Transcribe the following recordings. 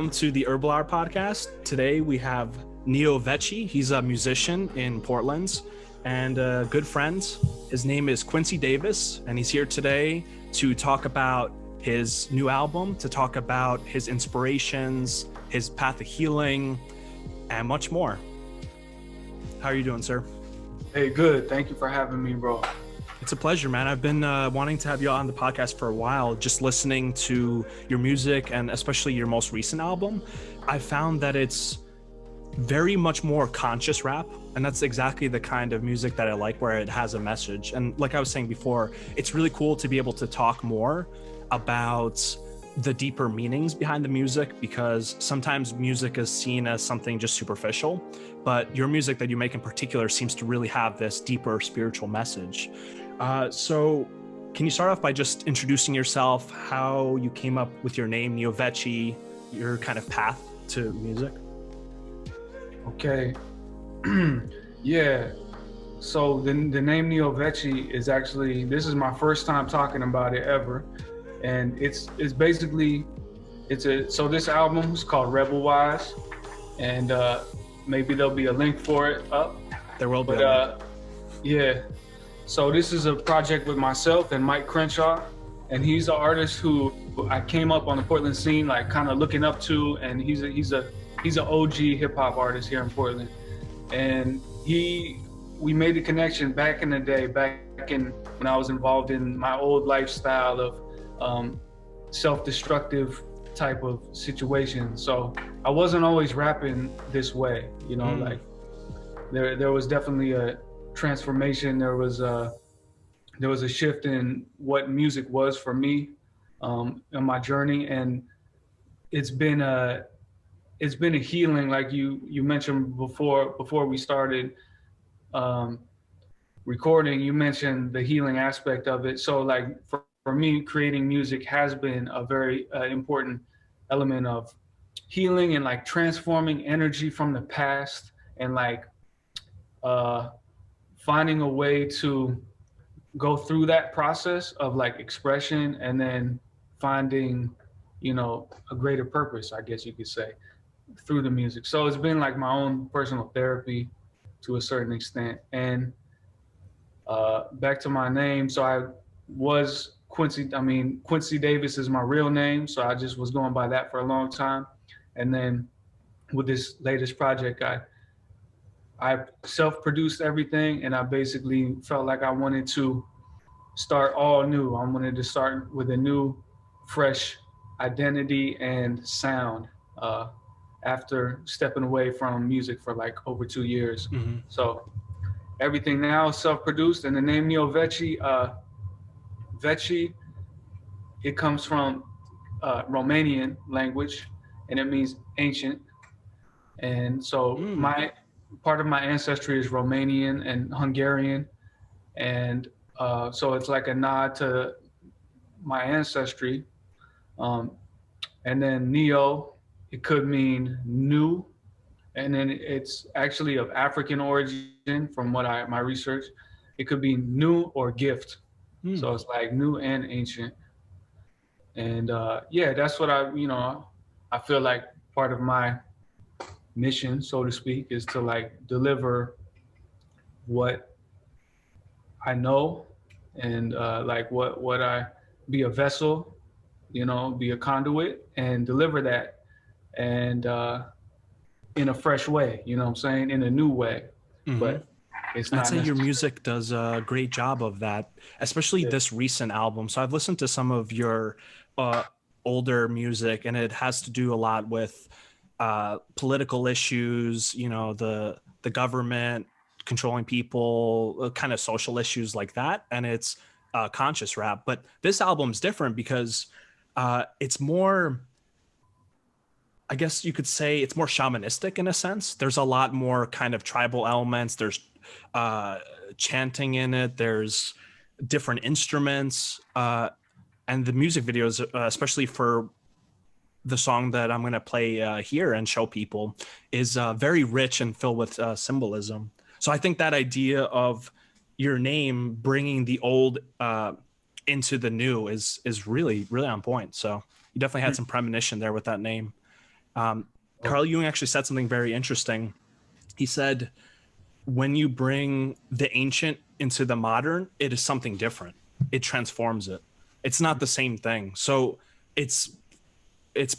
welcome to the Herbal Hour Podcast. Today we have Neo Vecci. He's a musician in Portland and a good friend. His name is Quincy Davis, and he's here today to talk about his new album, to talk about his inspirations, his path of healing, and much more. How are you doing, sir? Hey, good. Thank you for having me, bro. It's a pleasure, man. I've been wanting to have you on the podcast for a while, just listening to your music and especially your most recent album. I found that it's very much more conscious rap, and that's exactly the kind of music that I like, where it has a message. And like I was saying before, it's really cool to be able to talk more about the deeper meanings behind the music, because sometimes music is seen as something just superficial, but your music that you make in particular seems to really have this deeper spiritual message. So can you start off by just introducing yourself, how you came up with your name, Neo Vecci, your kind of path to music? Okay. Yeah. So the name Neo Vecci is actually, this is my first time talking about it ever. And it's basically, so this album is called Rebel Wise, and maybe there'll be a link for it up. There will be. Yeah. So this is a project with myself and Mike Crenshaw, and he's an artist who I came up on the Portland scene, like kind of looking up to, and he's an OG hip hop artist here in Portland. And we made a connection back in the day, back in when I was involved in my old lifestyle of self-destructive type of situation. So I wasn't always rapping this way, you know, like there was definitely a transformation. There was a shift in what music was for me in my journey, and it's been a healing, like you mentioned before we started recording. You mentioned the healing aspect of it. So like for me, creating music has been a very important element of healing and like transforming energy from the past, and like finding a way to go through that process of like expression, and then finding, you know, a greater purpose, I guess you could say, through the music. So it's been like my own personal therapy to a certain extent. And back to my name. So I was Quincy Davis is my real name. So I just was going by that for a long time. And then with this latest project, I self-produced everything, and I basically felt like I wanted to start all new. I wanted to start with a new, fresh identity and sound after stepping away from music for like over 2 years. Mm-hmm. So everything now is self-produced, and the name Neo Vecci, Vecci, it comes from Romanian language, and it means ancient. And so part of my ancestry is Romanian and Hungarian, and so it's like a nod to my ancestry. And then Neo, it could mean new, and then it's actually of African origin from what my research. It could be new or gift. So it's like new and ancient. And yeah, that's what I feel like part of my mission, so to speak, is to like deliver what I know, and like what I be a vessel, you know, be a conduit, and deliver that, and in a fresh way, you know what I'm saying, in a new way. Mm-hmm. But it's not. I'd say your music does a great job of that, especially this recent album. So I've listened to some of your older music, and it has to do a lot with political issues, you know, the government controlling people, kind of social issues like that. And it's conscious rap. But this album's different because it's more, I guess you could say it's more shamanistic in a sense. There's a lot more kind of tribal elements. There's chanting in it. There's different instruments. And the music videos, especially for the song that I'm going to play here and show people, is very rich and filled with symbolism. So I think that idea of your name bringing the old into the new is really, really on point. So you definitely had some premonition there with that name. Carl Jung actually said something very interesting. He said, when you bring the ancient into the modern, it is something different. It transforms it. It's not the same thing. So it's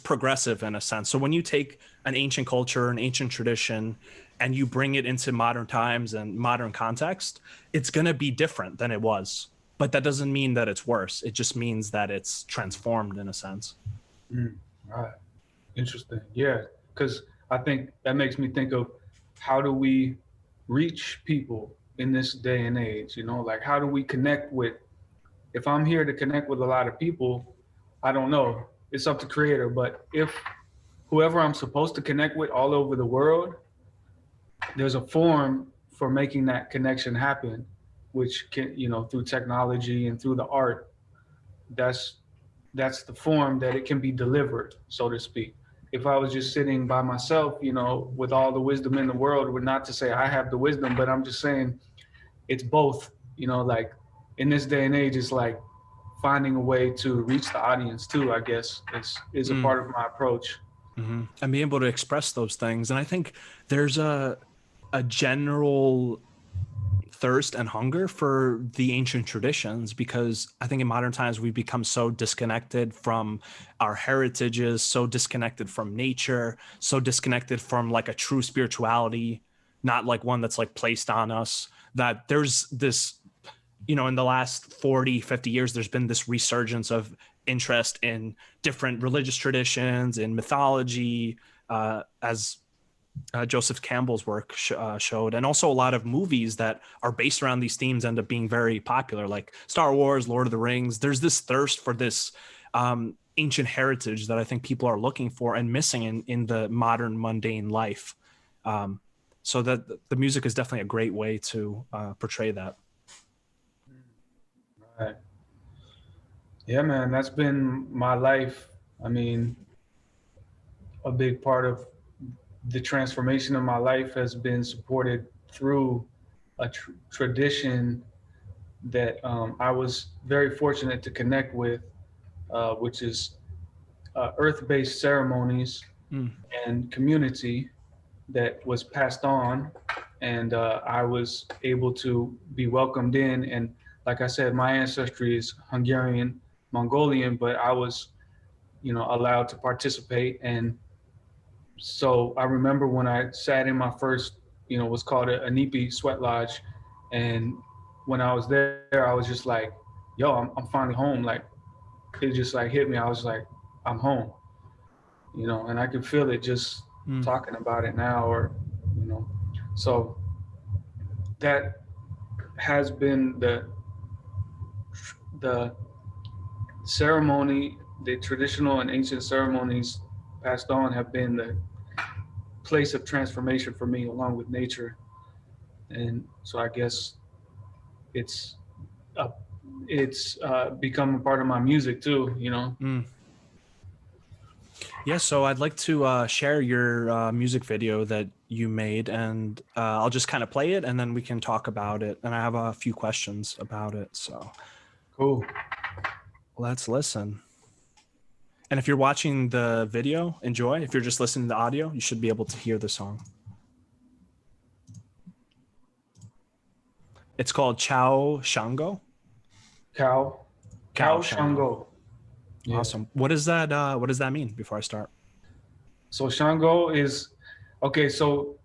progressive in a sense. So when you take an ancient culture, an ancient tradition, and you bring it into modern times and modern context, it's going to be different than it was. But that doesn't mean that it's worse. It just means that it's transformed in a sense. Right. Interesting. Yeah. Because I think that makes me think of, how do we reach people in this day and age? You know, like, how do we connect with, if I'm here to connect with a lot of people, I don't know. It's up to creator. But if whoever I'm supposed to connect with all over the world, there's a form for making that connection happen, which can, through technology and through the art, that's the form that it can be delivered, so to speak. If I was just sitting by myself, with all the wisdom in the world, would not to say I have the wisdom, but I'm just saying it's both, like in this day and age, it's like finding a way to reach the audience too, I guess, is a part of my approach. Mm-hmm. And being able to express those things. And I think there's a general thirst and hunger for the ancient traditions, because I think in modern times we've become so disconnected from our heritages, so disconnected from nature, so disconnected from like a true spirituality, not like one that's like placed on us, that there's this, in the last 40, 50 years, there's been this resurgence of interest in different religious traditions and mythology, as Joseph Campbell's work showed, and also a lot of movies that are based around these themes end up being very popular, like Star Wars, Lord of the Rings. There's this thirst for this ancient heritage that I think people are looking for and missing in the modern mundane life. So that the music is definitely a great way to portray that. Right. Yeah, man, that's been my life. I mean, a big part of the transformation of my life has been supported through a tradition that I was very fortunate to connect with, which is earth-based ceremonies and community that was passed on. And I was able to be welcomed in. And like I said, my ancestry is Hungarian, Mongolian, but I was, allowed to participate. And so I remember when I sat in my first, what's called a Nipi sweat lodge. And when I was there, I was just like, yo, I'm finally home. Like, it just like hit me. I was like, I'm home, and I could feel it just talking about it now, or, so that has been the ceremony, the traditional and ancient ceremonies passed on have been the place of transformation for me, along with nature. And so I guess it's become a part of my music too, Yeah, so I'd like to share your music video that you made, and I'll just kind of play it and then we can talk about it. And I have a few questions about it. So cool. Let's listen. And if you're watching the video, enjoy. If you're just listening to the audio, you should be able to hear the song. It's called Ciao Shango. Ciao Shango. Yeah. Awesome. What does that mean before I start? So Shango is, okay, so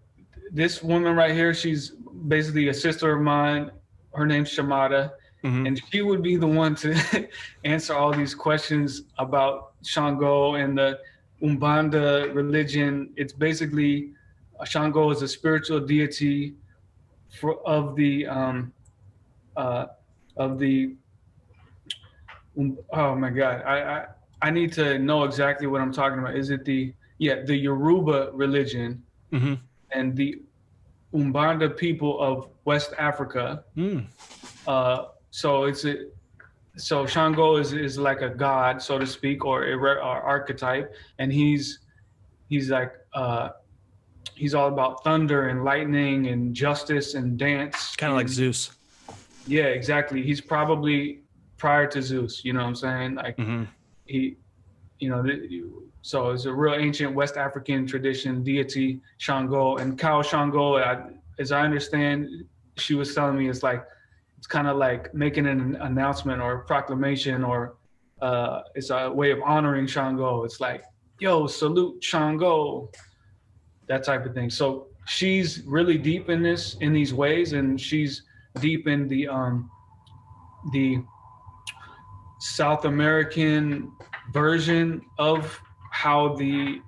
this woman right here, she's basically a sister of mine. Her name's Shamada. And she would be the one to answer all these questions about Shango and the Umbanda religion. It's basically, Shango is a spiritual deity of the oh my God, I need to know exactly what I'm talking about. Is it the Yoruba religion and the Umbanda people of West Africa? So Shango is like a god, so to speak, or archetype, and he's like he's all about thunder and lightning and justice and dance. Kind of like Zeus. Yeah, exactly. He's probably prior to Zeus. You know what I'm saying? Like he, So it's a real ancient West African tradition, deity Shango. And cow Shango, as I understand, she was telling me, it's kind of like making an announcement or a proclamation, or it's a way of honoring Shango. It's like, yo, salute Shango, that type of thing. So she's really deep in these ways, and she's deep in the South American version of how the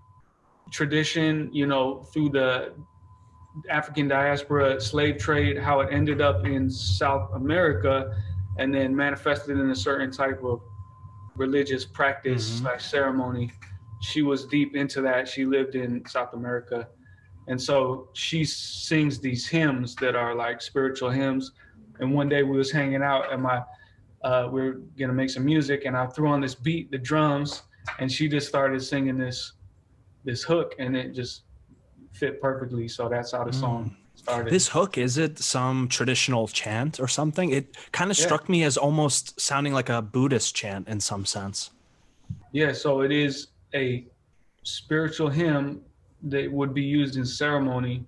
tradition, through the African diaspora slave trade, how it ended up in South America and then manifested in a certain type of religious practice / ceremony. She was deep into that. She lived in South America. And so she sings these hymns that are like spiritual hymns. And one day we was hanging out and we were gonna make some music, and I threw on this beat, the drums, and she just started singing this hook, and it just fit perfectly. So that's how the song started. This hook, is it some traditional chant or something? It kind of struck me as almost sounding like a Buddhist chant in some sense. Yeah, so it is a spiritual hymn that would be used in ceremony,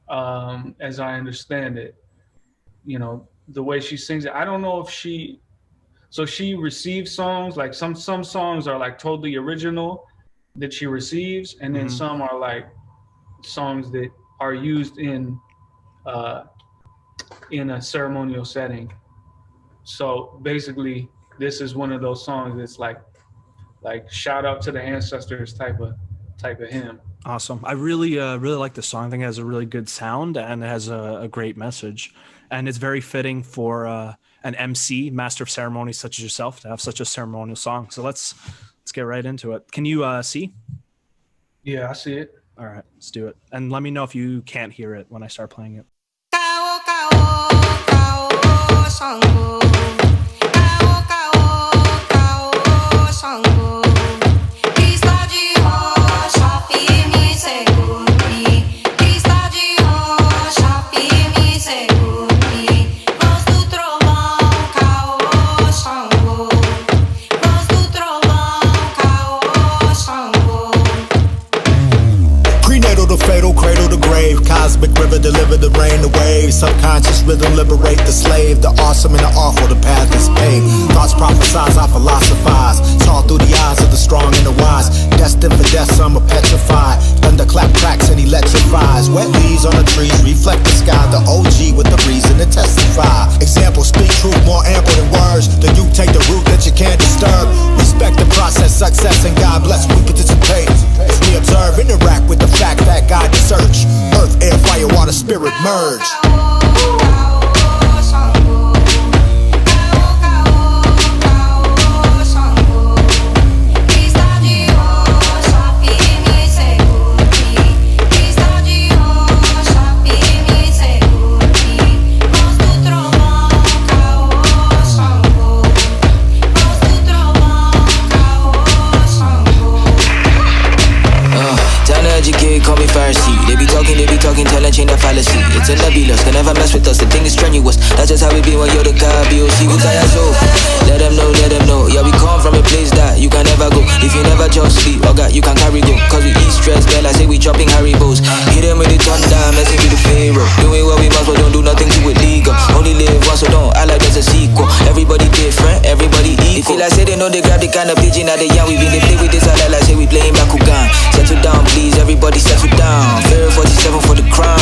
as I understand it. The way she sings it, I don't know if she receives songs, like some songs are like totally original that she receives, and then some are like songs that are used in a ceremonial setting. So basically, this is one of those songs that's like shout out to the ancestors type of hymn. Awesome. I really like the song. I think it has a really good sound and it has a great message, and it's very fitting for an MC, master of ceremonies such as yourself, to have such a ceremonial song. So let's get right into it. Can you see? Yeah, I see it. All right, let's do it. And let me know if you can't hear it when I start playing it. Fatal cradle to grave, cosmic river deliver the rain, the waves, subconscious rhythm liberate the slave, the awesome and the awful, the path is paved. Thoughts prophesize, I philosophize, saw through the eyes of the strong and the wise, destined for death, some are petrified, thunderclap cracks and electrifies, wet leaves on the trees reflect the sky, the OG with the reason to testify. Example, speak truth more ample than words, the you take the route that you can't disturb, respect the process, success, and God bless, we participate as we observe, interact with the fact that God to search. Earth, air, fire, water, spirit merge. Call me Pharisee. They be talking, tell and chain that fallacy. It's a nebulous, can never mess with us. The thing is strenuous. That's just how we be when you're the car, BOC. We tie us off. Let them know. Yeah, we come from a place that you can never go. If you never just sleep, God, you can carry go. Cause we eat stress, girl, I say we dropping Haribos. Hit them with the thunder, messing with the Pharaoh. Doing what we must, but don't do nothing too illegal. Only live once, so don't act like there's a sequel. Everybody different, everybody equal. They feel like say they know they grab the kind of pigeon out the young. We been they play with this, I like say we playing Bakugan. Settle down, please, everybody settle down. Fair 47 for the crown.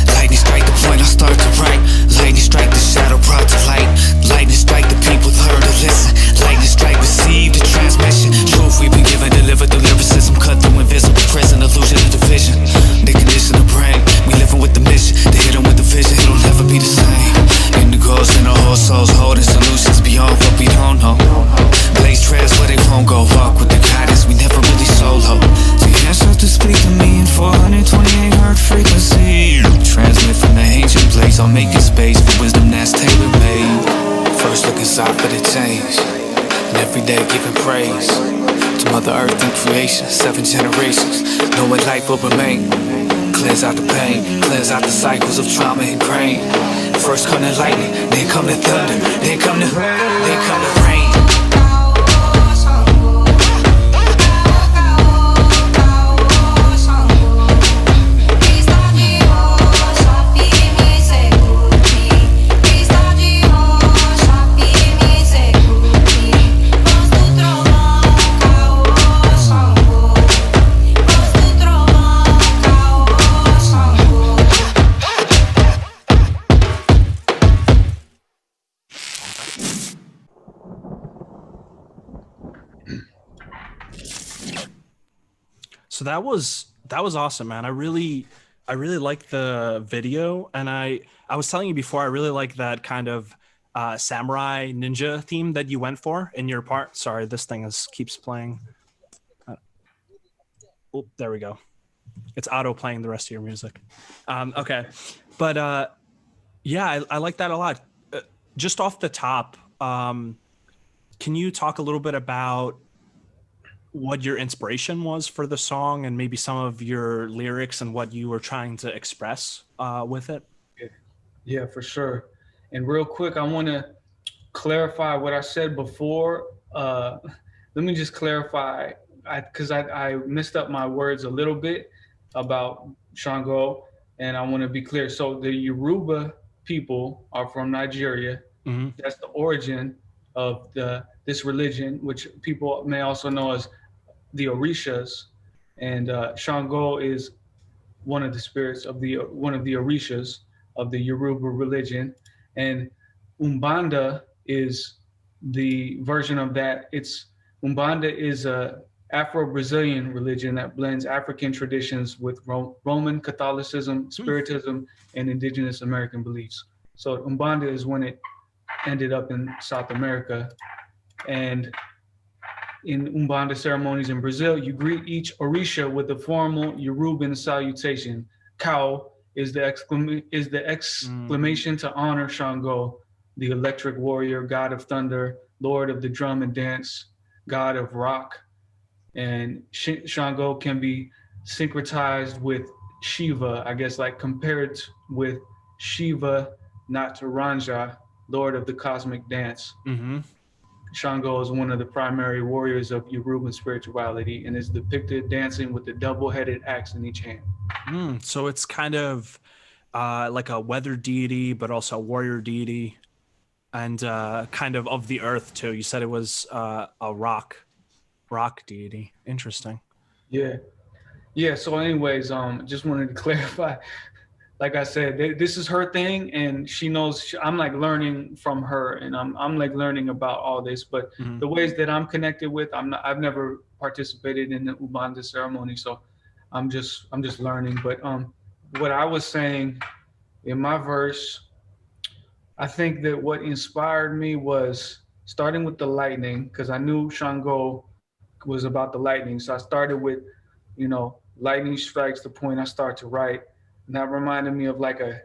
Lightning strike the point, I start to write. Lightning strike the shadow brought to light. days. And every day giving praise to Mother Earth and creation, 7 generations, knowing life will remain. Cleanse out the pain, cleanse out the cycles of trauma and pain. First come the lightning, then come the thunder, then come the rain. So that was awesome, man. I really like the video, and I was telling you before, I really like that kind of samurai ninja theme that you went for in your part. Sorry, this thing keeps playing. Oh, there we go. It's auto playing the rest of your music. Okay, but yeah, I like that a lot. Just off the top, can you talk a little bit about what your inspiration was for the song and maybe some of your lyrics and what you were trying to express with it? Yeah, for sure. And real quick, I want to clarify what I said before. Let me just clarify, because I messed up my words a little bit about Shango, and I want to be clear. So the Yoruba people are from Nigeria. Mm-hmm. That's the origin of this religion, which people may also know as the Orishas, and Shango is one of the spirits of one of the Orishas of the Yoruba religion, and Umbanda is the version of that. Umbanda is a Afro-Brazilian religion that blends African traditions with Roman Catholicism, Spiritism, and indigenous American beliefs. So Umbanda is when it ended up in South America, and in Umbanda ceremonies in Brazil, you greet each Orisha with a formal Yoruban salutation. Kao is the exclamation to honor Shango, the electric warrior, god of thunder, lord of the drum and dance, god of rock. And Shango can be syncretized with Shiva, I guess, like compared with Shiva Nataranja, lord of the cosmic dance. Mm-hmm. Shango is one of the primary warriors of Yoruban spirituality and is depicted dancing with a double-headed axe in each hand. So it's kind of like a weather deity, but also a warrior deity, and kind of the earth too. You said it was a rock deity. Interesting. Yeah. So anyways, just wanted to clarify. Like I said, this is her thing, and she knows. I'm like learning from her, and I'm like learning about all this. But the ways that I'm connected with, I've never participated in the Umbanda ceremony, so I'm just learning. But what I was saying in my verse, I think that what inspired me was starting with the lightning, because I knew Shango was about the lightning. So I started with, lightning strikes the point I start to write. And that reminded me of like a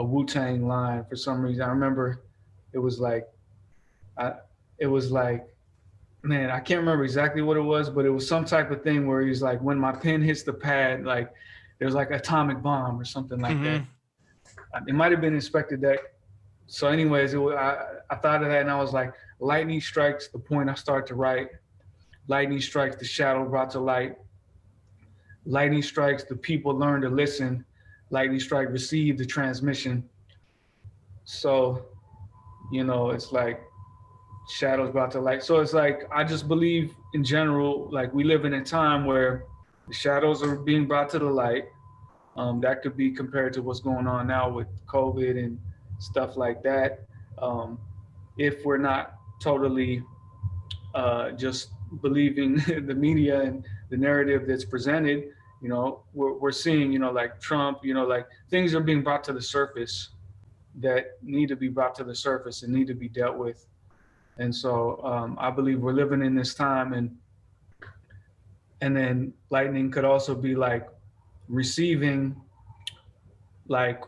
Wu-Tang line for some reason. I remember it was like, man, I can't remember exactly what it was, but it was some type of thing where he's like, when my pen hits the pad, like there's like atomic bomb or something like that. It might have been Inspector Deck. So anyways, I thought of that, and I was like, lightning strikes the point I start to write. Lightning strikes the shadow brought to light. Lightning strikes the people learn to listen. Lightning strike receive the transmission. So, it's like shadows brought to light. So it's like, I just believe in general, like we live in a time where the shadows are being brought to the light. That could be compared to what's going on now with COVID and stuff like that. If we're not totally just believing the media and the narrative that's presented, we're seeing, like Trump, like things are being brought to the surface that need to be brought to the surface and need to be dealt with. And so I believe we're living in this time, and then lightning could also be like receiving like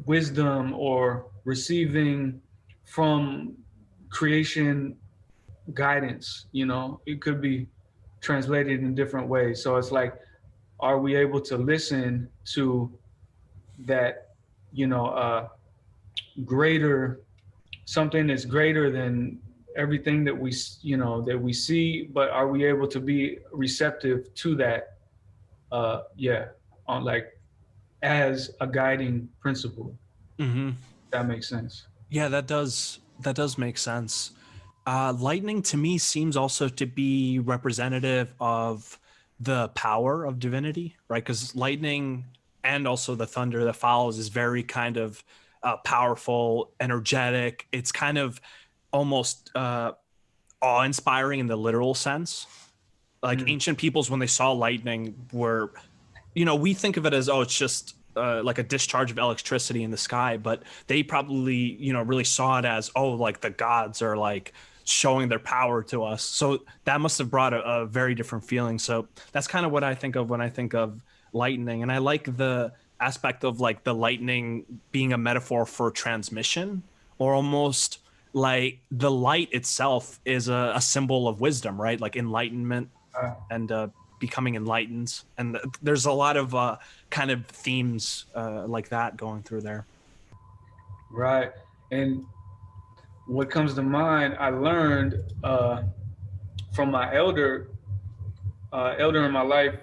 wisdom or receiving from creation guidance, you know, it could be translated in different ways. So it's like, are we able to listen to that, you know, greater, something that's greater than everything that we, you know, that we see, but are we able to be receptive to that? On like as a guiding principle. Mm-hmm. That makes sense. Yeah, that does make sense. Lightning to me seems also to be representative of the power of divinity, right? Because lightning and also the thunder that follows is very kind of powerful, energetic. It's kind of almost awe-inspiring in the literal sense. Like ancient peoples, when they saw lightning, were, you know, we think of it as, oh, it's just like a discharge of electricity in the sky, but they probably, you know, really saw it as, oh, like the gods are like showing their power to us. So that must have brought a very different feeling. So that's kind of what I think of when I think of lightning. And I like the aspect of like the lightning being a metaphor for transmission, or almost like the light itself is a symbol of wisdom, right? Like enlightenment and becoming enlightened. And there's a lot of kind of themes like that going through there. Right. And what comes to mind, I learned from my elder in my life,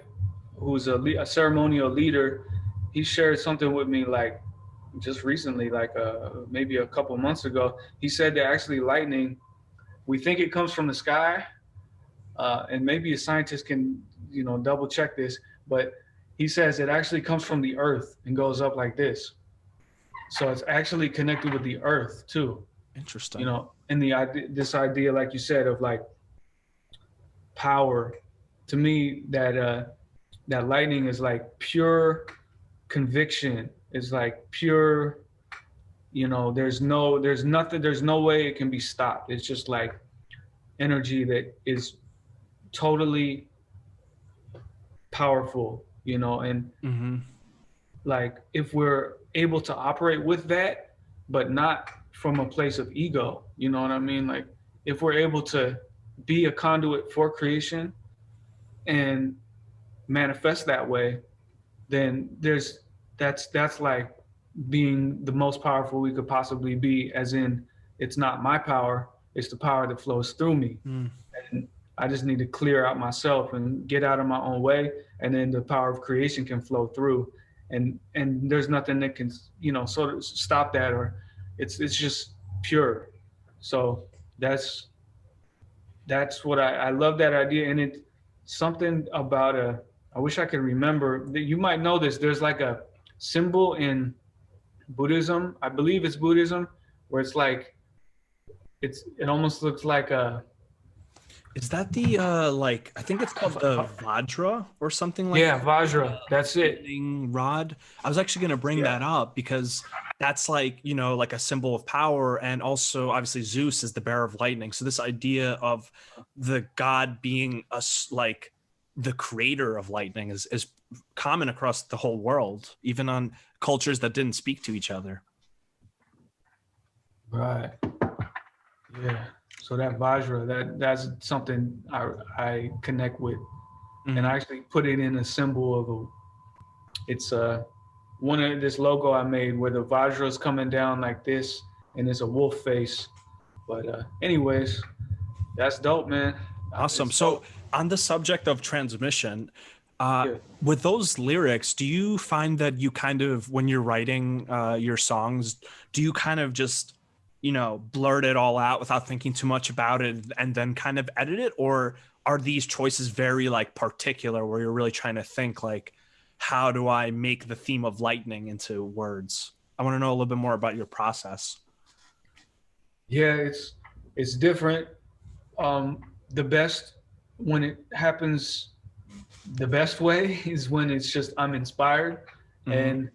who's a ceremonial leader. He shared something with me like just recently, like maybe a couple months ago. He said that actually lightning, we think it comes from the sky, and maybe a scientist can, you know, double check this, but he says it actually comes from the earth and goes up like this. So it's actually connected with the earth too. Interesting. You know, and this idea, like you said, of like power, to me, that lightning is like pure conviction. It's like pure, you know, there's no way it can be stopped. It's just like energy that is totally powerful, you know, and like if we're able to operate with that, but not from a place of ego, you know what I mean? Like if we're able to be a conduit for creation and manifest that way, then that's like being the most powerful we could possibly be, as in it's not my power, it's the power that flows through me. And I just need to clear out myself and get out of my own way, and then the power of creation can flow through, and there's nothing that can, you know, sort of stop that, or it's just pure. So that's what I love that idea. And it something about I wish I could remember, you might know this, there's like a symbol in Buddhism, I believe it's Buddhism, where it's like it almost looks like a, is that the like, I think it's called the Vajra or something like that? Vajra, that's it. Rod. I was actually going to bring that up because that's like, you know, like a symbol of power, and also obviously Zeus is the bearer of lightning. So this idea of the god being like the creator of lightning is common across the whole world, even on cultures that didn't speak to each other. Right. Yeah. So that Vajra, that's something I connect with, and I actually put it in a symbol of it's one of this logo I made where the Vajra is coming down like this, and it's a wolf face. But anyways, that's dope, man. Awesome. So on the subject of transmission, with those lyrics, do you find that you kind of, when you're writing your songs, do you kind of just, you know, blurt it all out without thinking too much about it and then kind of edit it? Or are these choices very like particular, where you're really trying to think like, how do I make the theme of lightning into words? I want to know a little bit more about your process. Yeah, it's different. The best, when it happens the best way is when it's just, I'm inspired and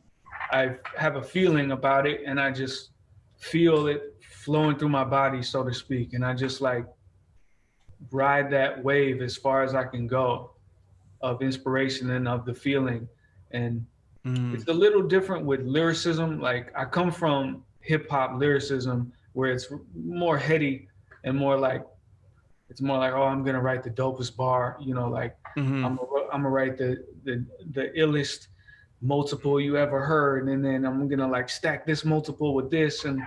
I have a feeling about it, and I just feel it flowing through my body, so to speak. And I just like ride that wave as far as I can go of inspiration and of the feeling. And it's a little different with lyricism. Like I come from hip hop lyricism, where it's more heady, and more like it's more like, oh, I'm gonna write the dopest bar, you know, like I'm gonna write the illest multiple you ever heard, and then I'm gonna like stack this multiple with this, and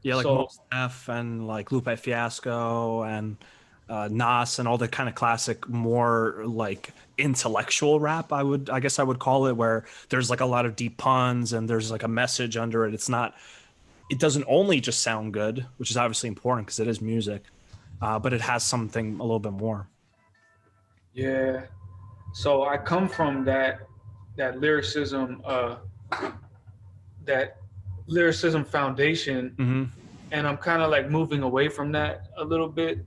yeah, like so, Mos Def and like Lupe Fiasco and Nas and all the kind of classic, more like intellectual rap, I guess I would call it, where there's like a lot of deep puns and there's like a message under it. It doesn't only just sound good, which is obviously important because it is music, but it has something a little bit more. Yeah. So I come from that lyricism, foundation, and I'm kind of like moving away from that a little bit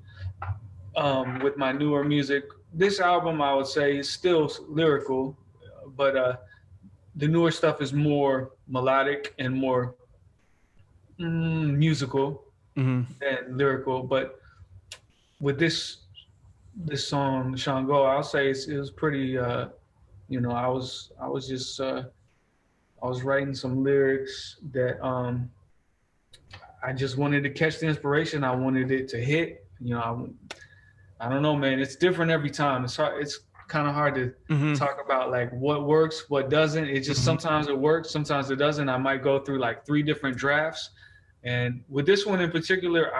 with my newer music. This album, I would say, is still lyrical, but the newer stuff is more melodic and more musical than lyrical. But with this song Shango, I'll say it was pretty you know, I was writing some lyrics that I just wanted to catch the inspiration. I wanted it to hit, you know. I don't know, man, it's different every time. It's kind of hard to talk about like what works, what doesn't. It just sometimes it works, sometimes it doesn't. I might go through like 3 different drafts, and with this one in particular,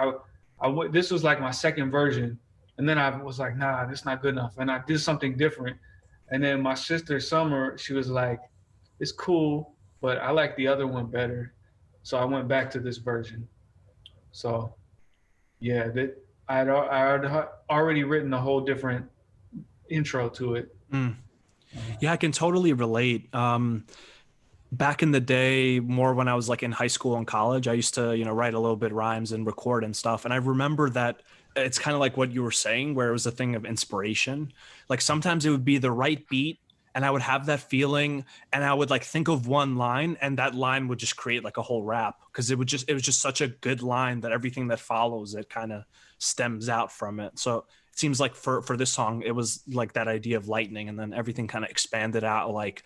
this was like my second version. And then I was like, nah, that's not good enough. And I did something different. And then my sister, Summer, she was like, it's cool, but I like the other one better. So I went back to this version. So, yeah, I had already written a whole different intro to it. Yeah, I can totally relate. Back in the day, more when I was like in high school and college, I used to, you know, write a little bit rhymes and record and stuff. And I remember that it's kind of like what you were saying, where it was a thing of inspiration. Like sometimes it would be the right beat and I would have that feeling and I would like think of one line and that line would just create like a whole rap, because it was just such a good line that everything that follows it kind of stems out from it. So it seems like for this song, it was like that idea of lightning, and then everything kind of expanded out, like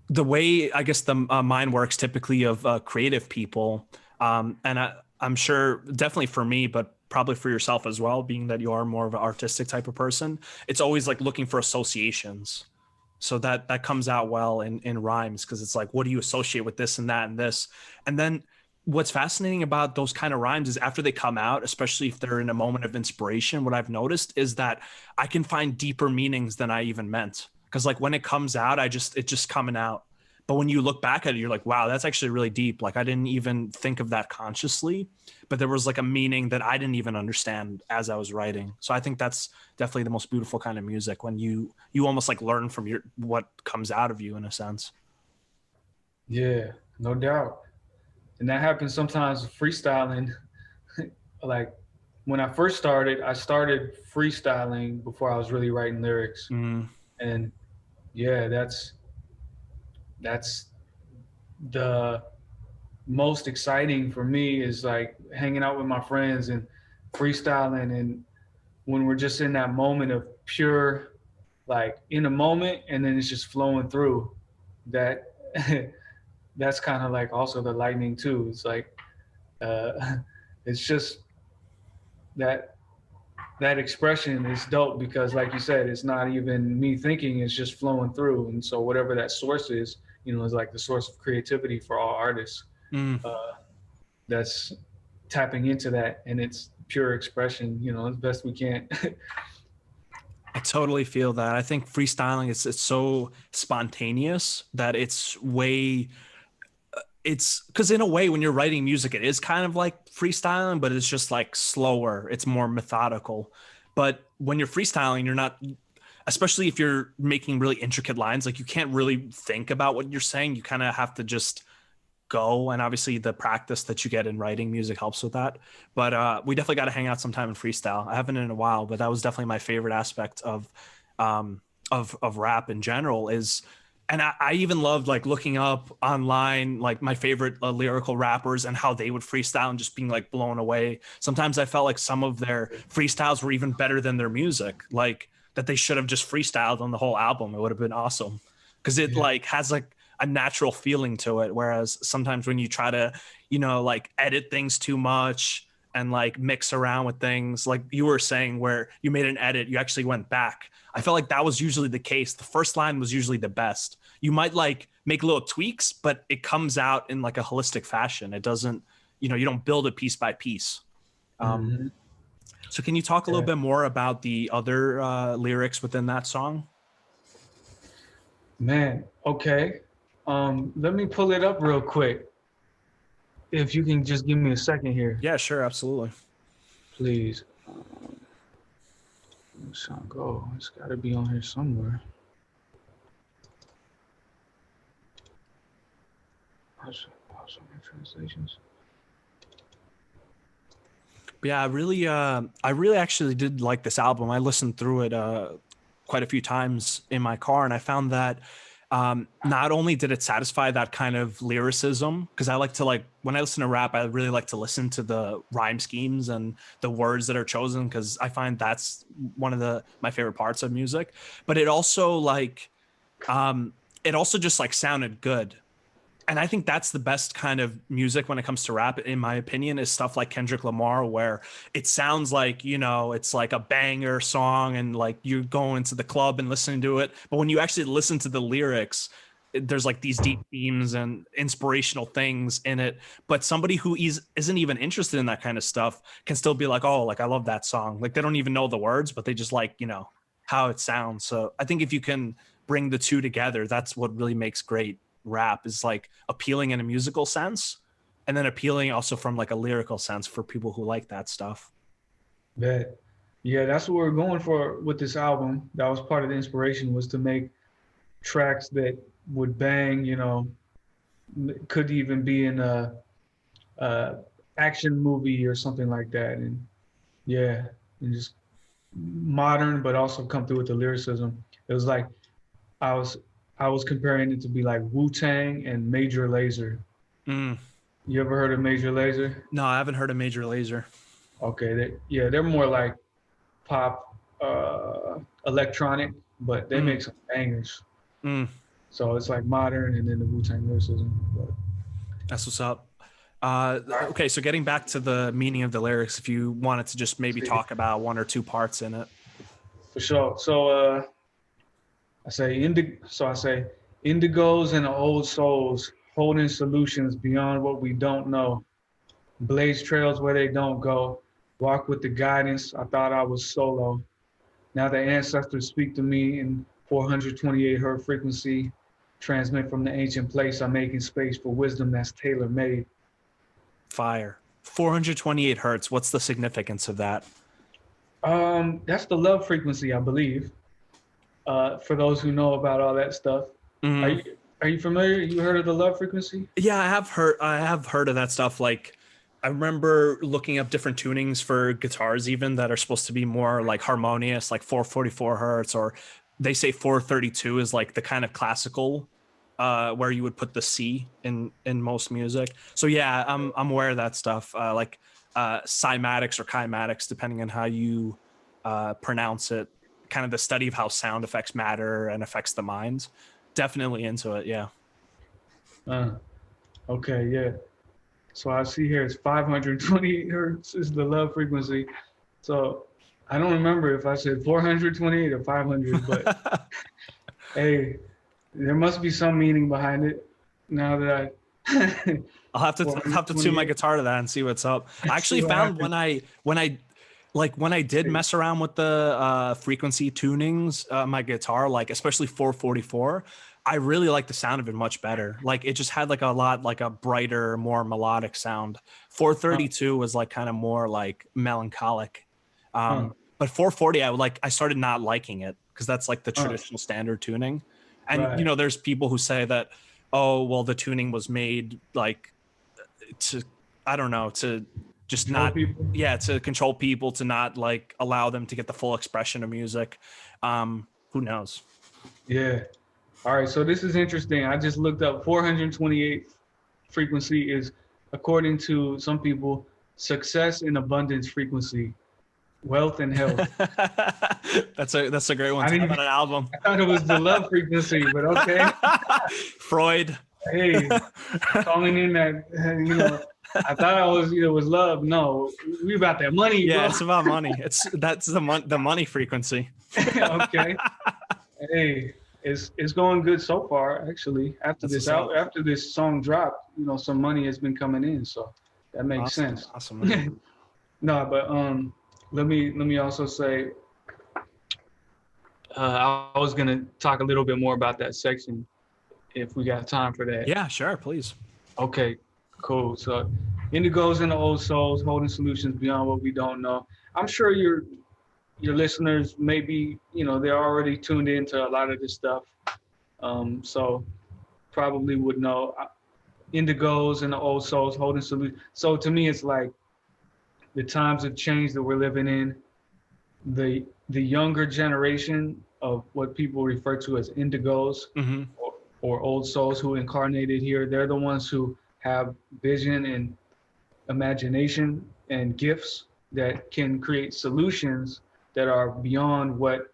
the way I guess the mind works typically of creative people. And I'm sure definitely for me, but probably for yourself as well, being that you are more of an artistic type of person, it's always like looking for associations. So that comes out well in rhymes, because it's like, what do you associate with this and that and this? And then what's fascinating about those kind of rhymes is after they come out, especially if they're in a moment of inspiration, what I've noticed is that I can find deeper meanings than I even meant. Because like when it comes out, it's just coming out. But when you look back at it, you're like, wow, that's actually really deep. Like I didn't even think of that consciously, but there was like a meaning that I didn't even understand as I was writing. So I think that's definitely the most beautiful kind of music, when you almost like learn from what comes out of you in a sense. Yeah, no doubt. And that happens sometimes with freestyling. Like when I first started, I started freestyling before I was really writing lyrics. And yeah, that's the most exciting for me, is like hanging out with my friends and freestyling, and when we're just in that moment of pure, like in a moment, and then it's just flowing through. That's kind of like also the lightning too. It's like it's just that expression is dope, because like you said, it's not even me thinking, it's just flowing through. And so whatever that source is, you know, is like the source of creativity for all artists. That's tapping into that, and it's pure expression, you know, as best we can. I totally feel that. I think freestyling it's so spontaneous that it's because in a way when you're writing music, it is kind of like freestyling, but it's just like slower. It's more methodical. But when you're freestyling, you're not, especially if you're making really intricate lines, like you can't really think about what you're saying. You kind of have to just go. And obviously the practice that you get in writing music helps with that. But we definitely got to hang out sometime in freestyle. I haven't in a while, but that was definitely my favorite aspect of rap in general is. And I even loved like looking up online, like my favorite lyrical rappers and how they would freestyle and just being like blown away. Sometimes I felt like some of their freestyles were even better than their music, like that they should have just freestyled on the whole album. It would have been awesome, because it like has like a natural feeling to it. Whereas sometimes when you try to, like edit things too much and like mix around with things, like you were saying, where you made an edit, you actually went back. I felt like that was usually the case. The first line was usually the best. You might like make little tweaks, but it comes out in like a holistic fashion. It doesn't, you don't build it piece by piece. So can you talk a little bit more about the other lyrics within that song? Man, okay. Let me pull it up real quick. If you can just give me a second here. Yeah, sure, absolutely. Please. Shango, it's got to be on here somewhere. Translations. But yeah, I really actually did like this album. I listened through it quite a few times in my car, and I found that not only did it satisfy that kind of lyricism, because I like to, like, when I listen to rap, I really like to listen to the rhyme schemes and the words that are chosen, because I find that's one of my favorite parts of music. But it also just like sounded good. And I think that's the best kind of music when it comes to rap, in my opinion, is stuff like Kendrick Lamar, where it sounds like, it's like a banger song and like you're going to the club and listening to it. But when you actually listen to the lyrics, there's like these deep themes and inspirational things in it. But somebody who isn't even interested in that kind of stuff can still be like, oh, like I love that song. Like they don't even know the words, but they just like, how it sounds. So I think if you can bring the two together, that's what really makes great rap, is like appealing in a musical sense and then appealing also from like a lyrical sense for people who like that stuff. Yeah, that's what we're going for with this album. That was part of the inspiration, was to make tracks that would bang, could even be in a action movie or something like that. And just modern, but also come through with the lyricism. It was like I was comparing it to be like Wu-Tang and Major Lazer. You ever heard of Major Lazer? No, I haven't heard of Major Lazer. Okay, they're more like pop, electronic, but they make some bangers. So it's like modern and then the Wu-Tang lyricism. But. That's what's up. Okay, so getting back to the meaning of the lyrics, if you wanted to just maybe talk about one or two parts in it. For sure. So I say indigos and old souls holding solutions beyond what we don't know. Blaze trails where they don't go. Walk with the guidance. I thought I was solo. Now the ancestors speak to me in 428 hertz frequency. Transmit from the ancient place. I'm making space for wisdom that's tailor-made. Fire. 428 hertz. What's the significance of that? That's the love frequency, I believe. For those who know about all that stuff. Are you familiar? You heard of the love frequency? Yeah, I have heard of that stuff. Like, I remember looking up different tunings for guitars even that are supposed to be more like harmonious, like 444 hertz, or they say 432 is like the kind of classical where you would put the C in most music. So yeah, I'm aware of that stuff. Like cymatics or kymatics, depending on how you pronounce it. Kind of the study of how sound affects matter and affects the mind. Definitely into it, yeah. Okay, yeah. So I see here it's 528 hertz is the love frequency. So I don't remember if I said 428 or 500, but hey, there must be some meaning behind it. Now that I'll have to tune my guitar to that and see what's up. I actually found when I did mess around with the frequency tunings, my guitar, like especially 444, I really like the sound of it much better. Like it just had like a brighter, more melodic sound. 432 was like kind of more like melancholic. But 440, I started not liking it because that's like the traditional standard tuning. And there's people who say that, oh, well, the tuning was made like to just not people. Yeah, to control people, to not like allow them to get the full expression of music. Who knows? Yeah. All right, so this is interesting. I just looked up 428 frequency is, according to some people, success and abundance frequency. Wealth and health. That's a great one. I Talk didn't about an album. I thought it was the love frequency, but okay. Freud. Hey, calling in that, I thought it was love. No, we about that money, Yeah, bro. it's about money. That's the money frequency. Okay. Hey, it's going good so far. Actually, after this song dropped, some money has been coming in, so that makes sense. Awesome. No, but let me also say, I was gonna talk a little bit more about that section, if we got time for that. Yeah, sure, please. Okay, cool. So, indigos and the old souls holding solutions beyond what we don't know. I'm sure your listeners maybe they're already tuned into a lot of this stuff, so probably would know indigos and the old souls holding solutions. So to me, it's like the times of change that we're living in. The younger generation of what people refer to as indigos, Mm-hmm. or old souls who incarnated here, they're the ones who have vision and imagination and gifts that can create solutions that are beyond what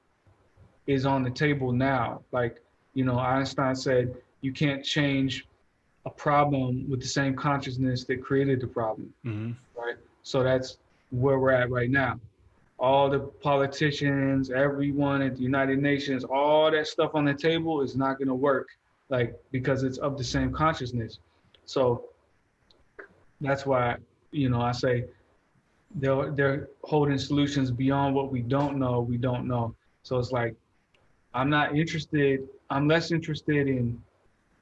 is on the table now. Like, Einstein said, you can't change a problem with the same consciousness that created the problem, Mm-hmm. right? So that's where we're at right now. All the politicians, everyone at the United Nations, all that stuff on the table is not gonna work, because it's of the same consciousness. So that's why, I say they're holding solutions beyond what we don't know. So it's like, I'm less interested in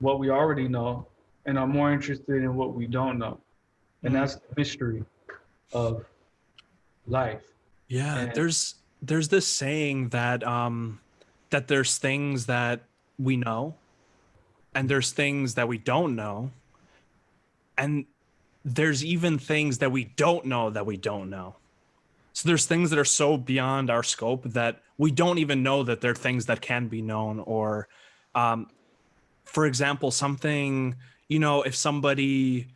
what we already know, and I'm more interested in what we don't know. And that's the mystery of life. Yeah, And there's this saying that that there's things that we know, and there's things that we don't know, and there's even things that we don't know that we don't know. So there's things that are so beyond our scope that we don't even know that they're things that can be known. Or, for example, something, if somebody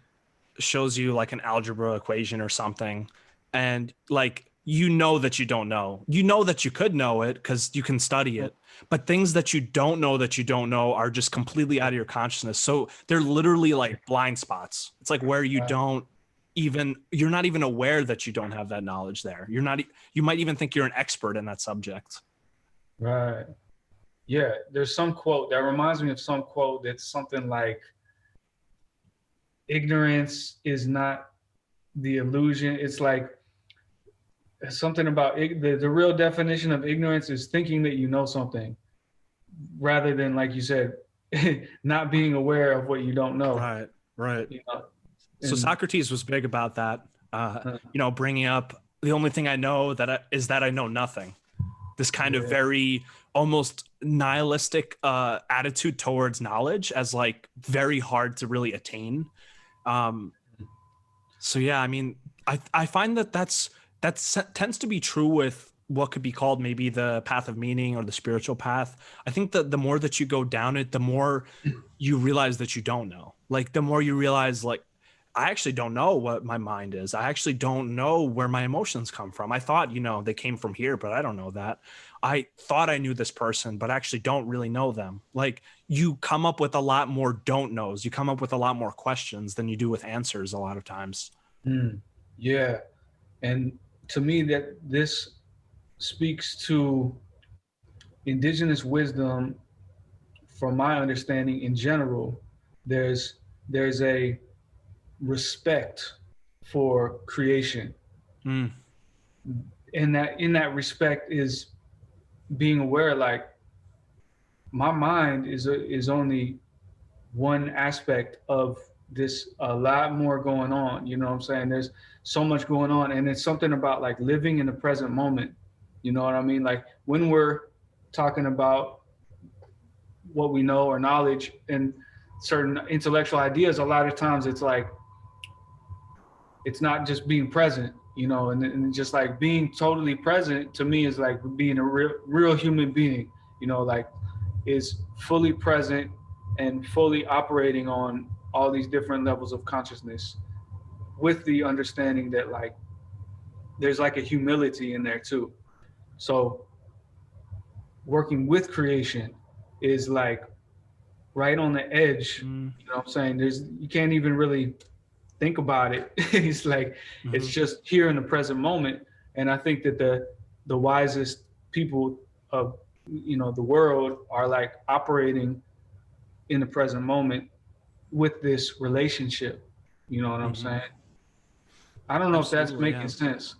shows you like an algebra equation or something, and like, that you don't know, that you could know it because you can study it, but things that you don't know are just completely out of your consciousness. So they're literally like blind spots. It's like where you're not even aware that you don't have that knowledge there. You might even think you're an expert in that subject. Right. Yeah. There's some quote that reminds me of some quote that's something like, ignorance is not the illusion. It's like something about the real definition of ignorance is thinking that you know something, rather than, like you said, not being aware of what you don't know. Right. So Socrates was big about that, bringing up the only thing I know is that I know nothing. This kind of very almost nihilistic attitude towards knowledge as like very hard to really attain. So yeah, I mean, I find that tends to be true with what could be called maybe the path of meaning or the spiritual path. I think that the more that you go down it, the more you realize that you don't know. Like the more you realize, like, I actually don't know what my mind is. I actually don't know where my emotions come from. I thought, they came from here, but I don't know that. I thought I knew this person, but I actually don't really know them. Like you come up with a lot more don't knows. You come up with a lot more questions than you do with answers a lot of times. Yeah. And to me, that this speaks to indigenous wisdom. From my understanding in general, there's a respect for creation. And that in that respect is being aware, like, my mind is only one aspect of this, a lot more going on. You know what I'm saying? There's so much going on, and it's something about like living in the present moment. You know what I mean? Like when we're talking about what we know or knowledge and certain intellectual ideas, a lot of times it's like, it's not just being present, and just like being totally present to me is like being a real human being, like is fully present and fully operating on all these different levels of consciousness, with the understanding that like there's like a humility in there too. So working with creation is like right on the edge. You know what I'm saying? You can't even really think about it. It's like, it's just here in the present moment. And I think that the wisest people of, the world are like operating in the present moment with this relationship. You know what I'm saying? I don't know if that's making sense.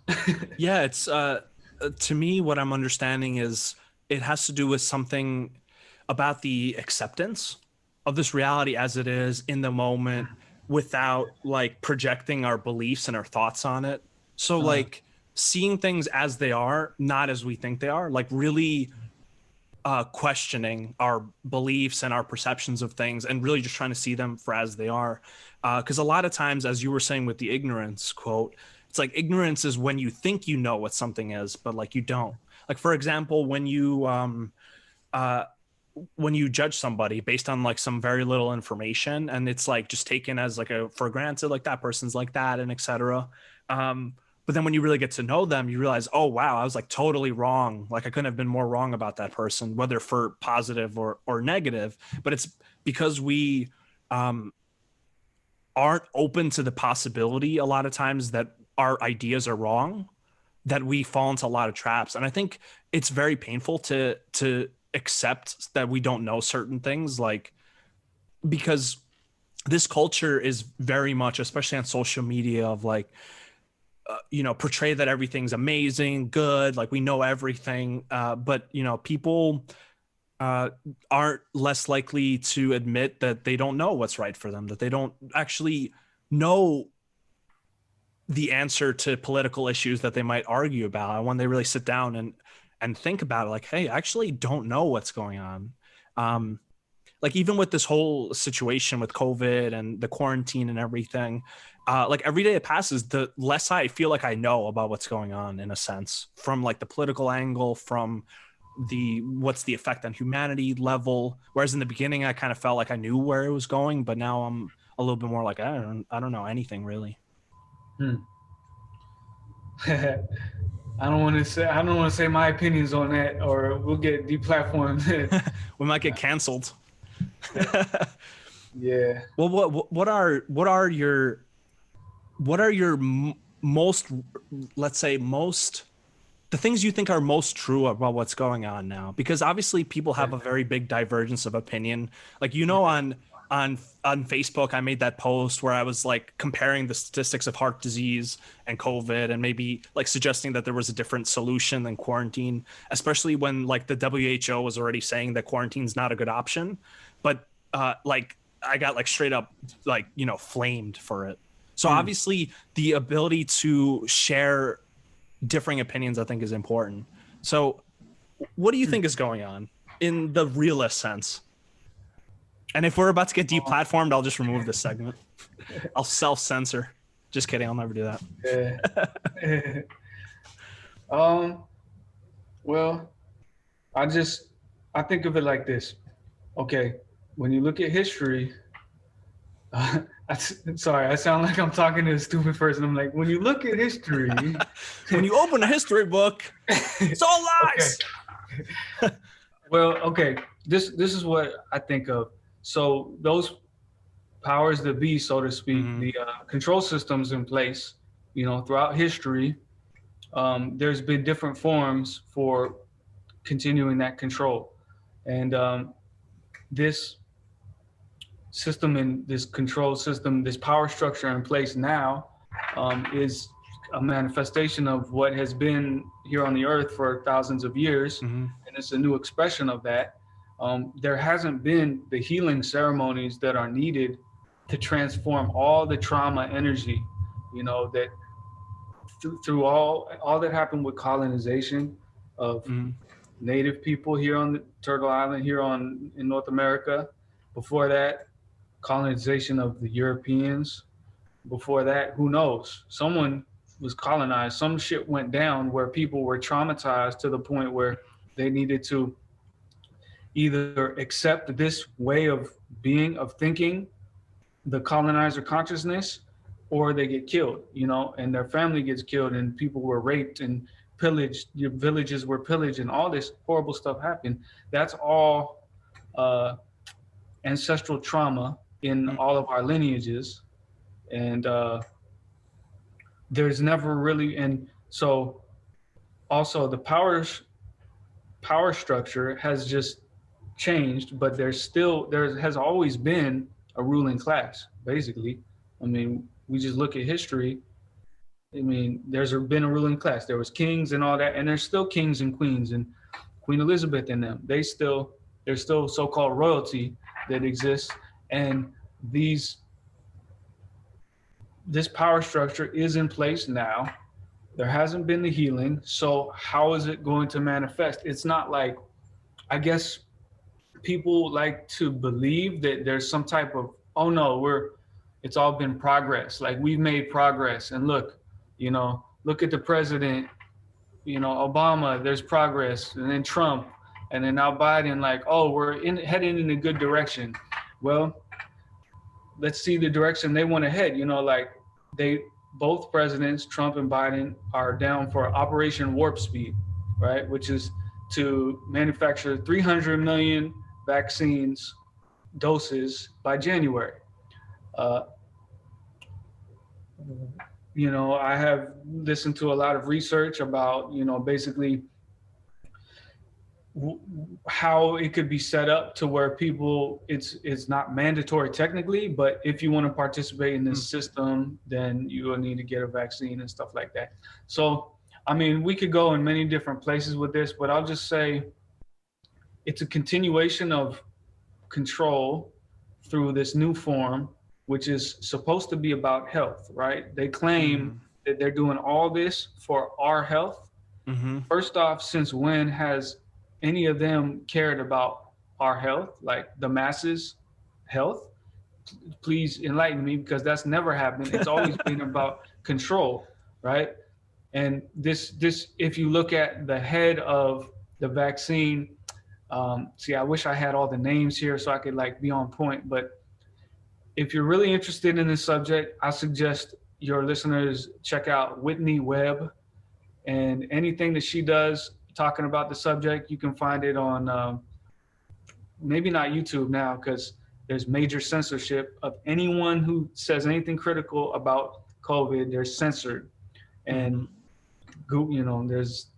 Yeah, it's to me, what I'm understanding is it has to do with something about the acceptance of this reality as it is in the moment, without like projecting our beliefs and our thoughts on it. So like seeing things as they are, not as we think they are, like really questioning our beliefs and our perceptions of things, and really just trying to see them for as they are. Because a lot of times, as you were saying with the ignorance quote, it's like ignorance is when you think you know what something is, but like you don't. Like, for example, when you judge somebody based on like some very little information, and it's like just taken as like for granted, like that person's like that, and etc. But then when you really get to know them, you realize, oh wow, I was like totally wrong. Like I couldn't have been more wrong about that person, whether for positive or negative. But it's because we aren't open to the possibility a lot of times that our ideas are wrong, that we fall into a lot of traps. And I think it's very painful to accept that we don't know certain things, like, because this culture is very much, especially on social media, of like, portray that everything's amazing, good, like we know everything. But, people aren't less likely to admit that they don't know what's right for them, that they don't actually know the answer to political issues that they might argue about. And when they really sit down and think about it, like, hey, I actually don't know what's going on. Like even with this whole situation with COVID and the quarantine and everything, like every day it passes, the less I feel like I know about what's going on, in a sense, from like the political angle, from what's the effect on humanity level. Whereas in the beginning, I kind of felt like I knew where it was going, but now I'm a little bit more like, I don't know anything really. I don't want to say my opinions on that, or we'll get deplatformed. We might get canceled. Yeah. Well, what are your most, let's say, the things you think are most true about what's going on now? Because obviously people have a very big divergence of opinion. Like, on Facebook, I made that post where I was like comparing the statistics of heart disease and COVID, and maybe like suggesting that there was a different solution than quarantine, especially when like the WHO was already saying that quarantine's not a good option. But like I got like straight up like, flamed for it. So obviously the ability to share differing opinions, I think, is important. So what do you think is going on in the realist sense? And if we're about to get deplatformed, I'll just remove this segment. I'll self-censor. Just kidding. I'll never do that. Yeah. Well, I think of it like this. Okay. When you look at history, sorry, I sound like I'm talking to a stupid person. I'm like, when you look at history, when you open a history book, it's all lies. Okay. Well, okay. This is what I think of. So those powers that be, so to speak, the control systems in place, throughout history, there's been different forms for continuing that control. And this system and this control system, this power structure in place now, is a manifestation of what has been here on the earth for thousands of years. And it's a new expression of that. There hasn't been the healing ceremonies that are needed to transform all the trauma energy, that through all that happened with colonization of native people here on the Turtle Island, here in North America. Before that, colonization of the Europeans. Before that, who knows? Someone was colonized. Some shit went down where people were traumatized to the point where they needed to either accept this way of being, of thinking, the colonizer consciousness, or they get killed, you know, and their family gets killed, and people were raped and pillaged, your villages were pillaged, and all this horrible stuff happened. That's all ancestral trauma in all of our lineages. And there's never really, and so also the power structure has just changed, but there has always been a ruling class, basically. I mean, we just look at history. I mean, there's been a ruling class. There was kings and all that, and there's still kings and queens, and Queen Elizabeth and them. There's still so-called royalty that exists, and this power structure is in place now. There hasn't been the healing, so how is it going to manifest? It's not like, I guess people like to believe that there's some type of, oh no, it's all been progress. Like, we've made progress, and look, you know, look at the president, you know, Obama, there's progress, and then Trump, and then now Biden, like, oh, we're heading in a good direction. Well, let's see the direction they want to head. You know, like, both presidents, Trump and Biden, are down for Operation Warp Speed, right? Which is to manufacture 300 million vaccines doses by January. You know, I have listened to a lot of research about, you know, basically how it could be set up to where people, it's not mandatory technically, but if you want to participate in this system, then you will need to get a vaccine and stuff like that. So, I mean, we could go in many different places with this, but I'll just say it's a continuation of control through this new form, which is supposed to be about health, right? They claim that they're doing all this for our health. First off, since when has any of them cared about our health, like the masses' health? Please enlighten me, because that's never happened. It's always been about control, right? And this, if you look at the head of the vaccine, see, I wish I had all the names here so I could like be on point, but if you're really interested in this subject, I suggest your listeners check out Whitney Webb, and anything that she does talking about the subject, you can find it on maybe not YouTube now, because there's major censorship of anyone who says anything critical about COVID. They're censored, and you know, there's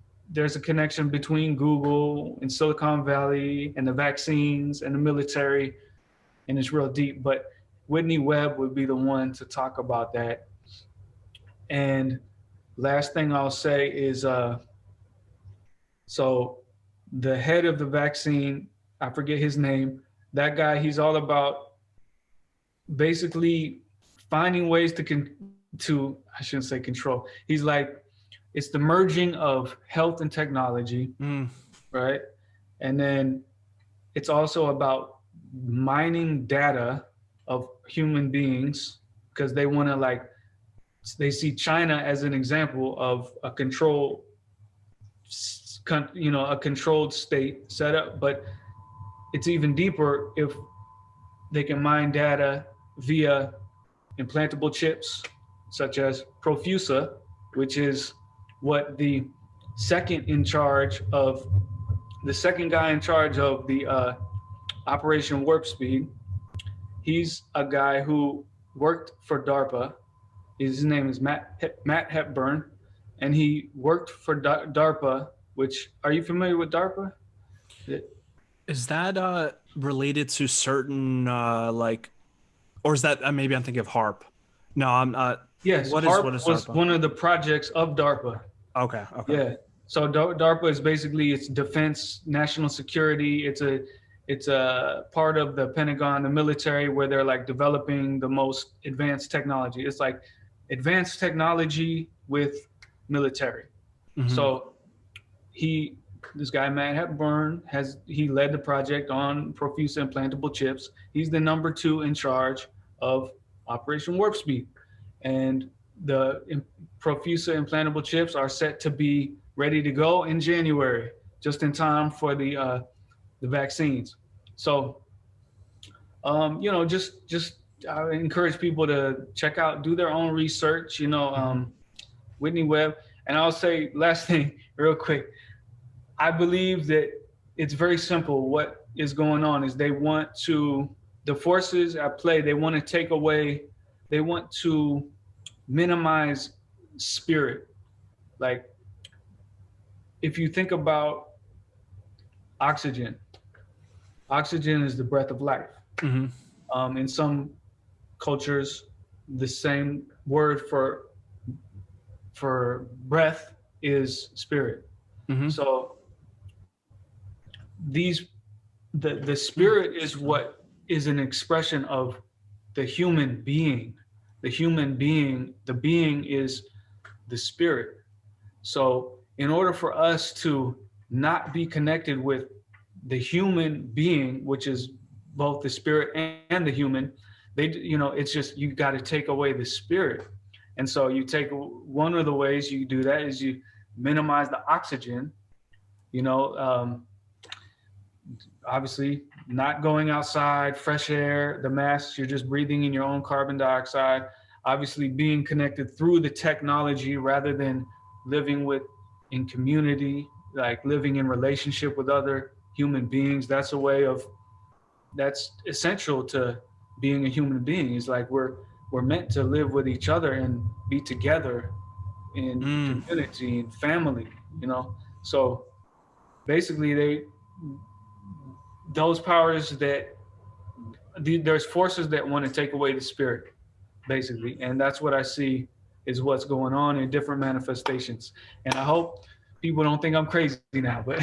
a connection between Google and Silicon Valley and the vaccines and the military, and it's real deep. But Whitney Webb would be the one to talk about that. And last thing I'll say is, so the head of the vaccine, I forget his name, that guy, he's all about basically finding ways to I shouldn't say control. He's like, it's the merging of health and technology, right? And then it's also about mining data of human beings, because they want to, like, they see China as an example of a controlled state setup, but it's even deeper if they can mine data via implantable chips, such as Profusa, which is what the second guy in charge of the Operation Warp Speed. He's a guy who worked for Darpa. His name is Matt Hepburn, and he worked for Darpa. Which, are you familiar with Darpa? Is that related to certain or is that maybe I'm thinking of HARP? No, I'm not. Yes, HARP was one of the projects of Darpa. Okay. Yeah. So Darpa is basically, it's defense, national security. It's a part of the Pentagon, the military, where they're like developing the most advanced technology. It's like advanced technology with military. So this guy Matt Hepburn he led the project on Profusa implantable chips. He's the number 2 in charge of Operation Warp Speed, and the Profusa implantable chips are set to be ready to go in January, just in time for the vaccines. So, you know, just I encourage people to do their own research, Whitney Webb. And I'll say last thing real quick. I believe that it's very simple. What is going on is the forces at play, they want to minimize spirit. Like, if you think about oxygen is the breath of life. Mm-hmm. In some cultures, the same word for breath is spirit. Mm-hmm. So the spirit is what is an expression of the human being. The being is the spirit. So in order for us to not be connected with the human being, which is both the spirit and the human, it's just, you got to take away the spirit. And so one of the ways you do that is you minimize the oxygen, obviously not going outside, fresh air, the masks, you're just breathing in your own carbon dioxide, obviously being connected through the technology rather than living in community, like living in relationship with other human beings. That's essential to being a human being. It's like we're meant to live with each other and be together in community and family, So basically those powers there's forces that want to take away the spirit, basically. And that's what I see is what's going on in different manifestations. And I hope people don't think I'm crazy now, but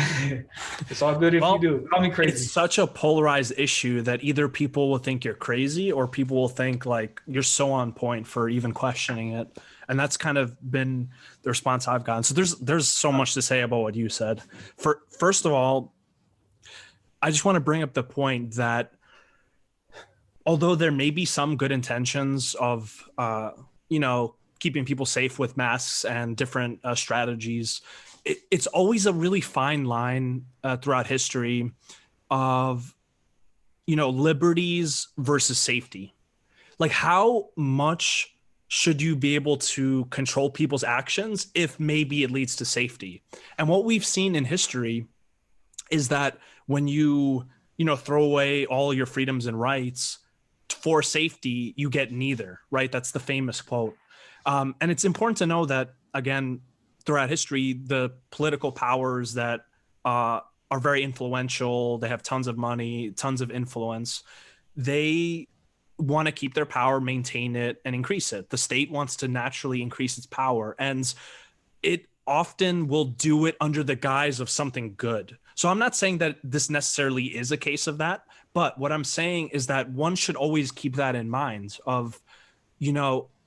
it's all good if you do. Call me crazy. It's such a polarized issue that either people will think you're crazy or people will think like you're so on point for even questioning it. And that's kind of been the response I've gotten. So there's so much to say about what you said. First of all, I just want to bring up the point that although there may be some good intentions of, keeping people safe with masks and different strategies, it's always a really fine line throughout history of, liberties versus safety. Like, how much should you be able to control people's actions if maybe it leads to safety? And what we've seen in history is that when you throw away all your freedoms and rights for safety, you get neither, right? That's the famous quote. And it's important to know that, again, throughout history, the political powers that are very influential, they have tons of money, tons of influence, they want to keep their power, maintain it, and increase it. The state wants to naturally increase its power, and it often will do it under the guise of something good. So I'm not saying that this necessarily is a case of that, but what I'm saying is that one should always keep that in mind of,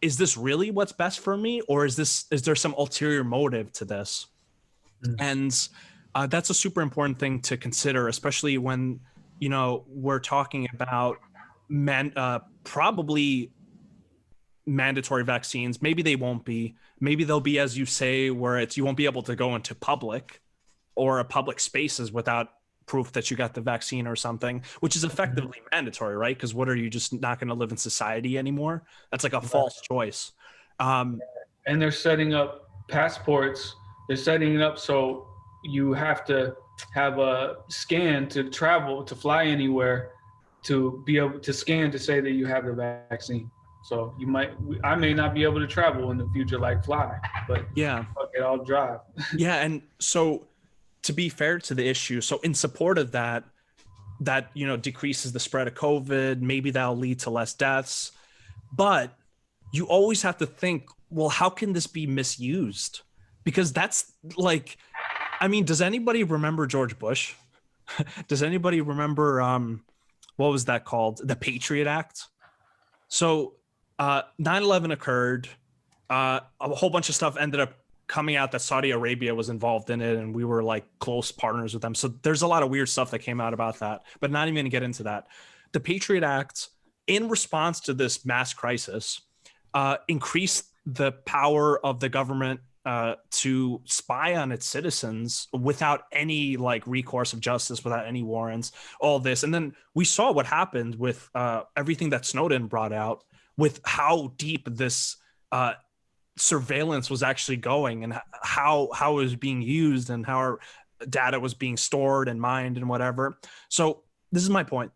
is this really what's best for me? Or is there some ulterior motive to this? And that's a super important thing to consider, especially when, we're talking about probably mandatory vaccines. Maybe they won't be. Maybe they'll be, as you say, where you won't be able to go into public or public spaces without proof that you got the vaccine or something, which is effectively mandatory, right? Because what are you just not going to live in society anymore? That's like a false choice. And they're setting up passports. They're setting it up so you have to have a scan to travel, to fly anywhere, to be able to scan to say that you have the vaccine. So I may not be able to travel in the future, like fly, but yeah, fuck it, I'll drive. Yeah, and so to be fair to the issue, so in support of that decreases the spread of COVID, maybe that'll lead to less deaths, but you always have to think, well, how can this be misused? Because that's like, does anybody remember George Bush? Does anybody remember what was that called? The Patriot Act. So 9/11 occurred. A whole bunch of stuff ended up coming out that Saudi Arabia was involved in it, and we were like close partners with them. So there's a lot of weird stuff that came out about that, but not even gonna get into that. The Patriot Act, in response to this mass crisis, increased the power of the government to spy on its citizens without any like recourse of justice, without any warrants, all this. And then we saw what happened with everything that Snowden brought out, with how deep this surveillance was actually going, and how it was being used, and how our data was being stored and mined and whatever. So this is my point.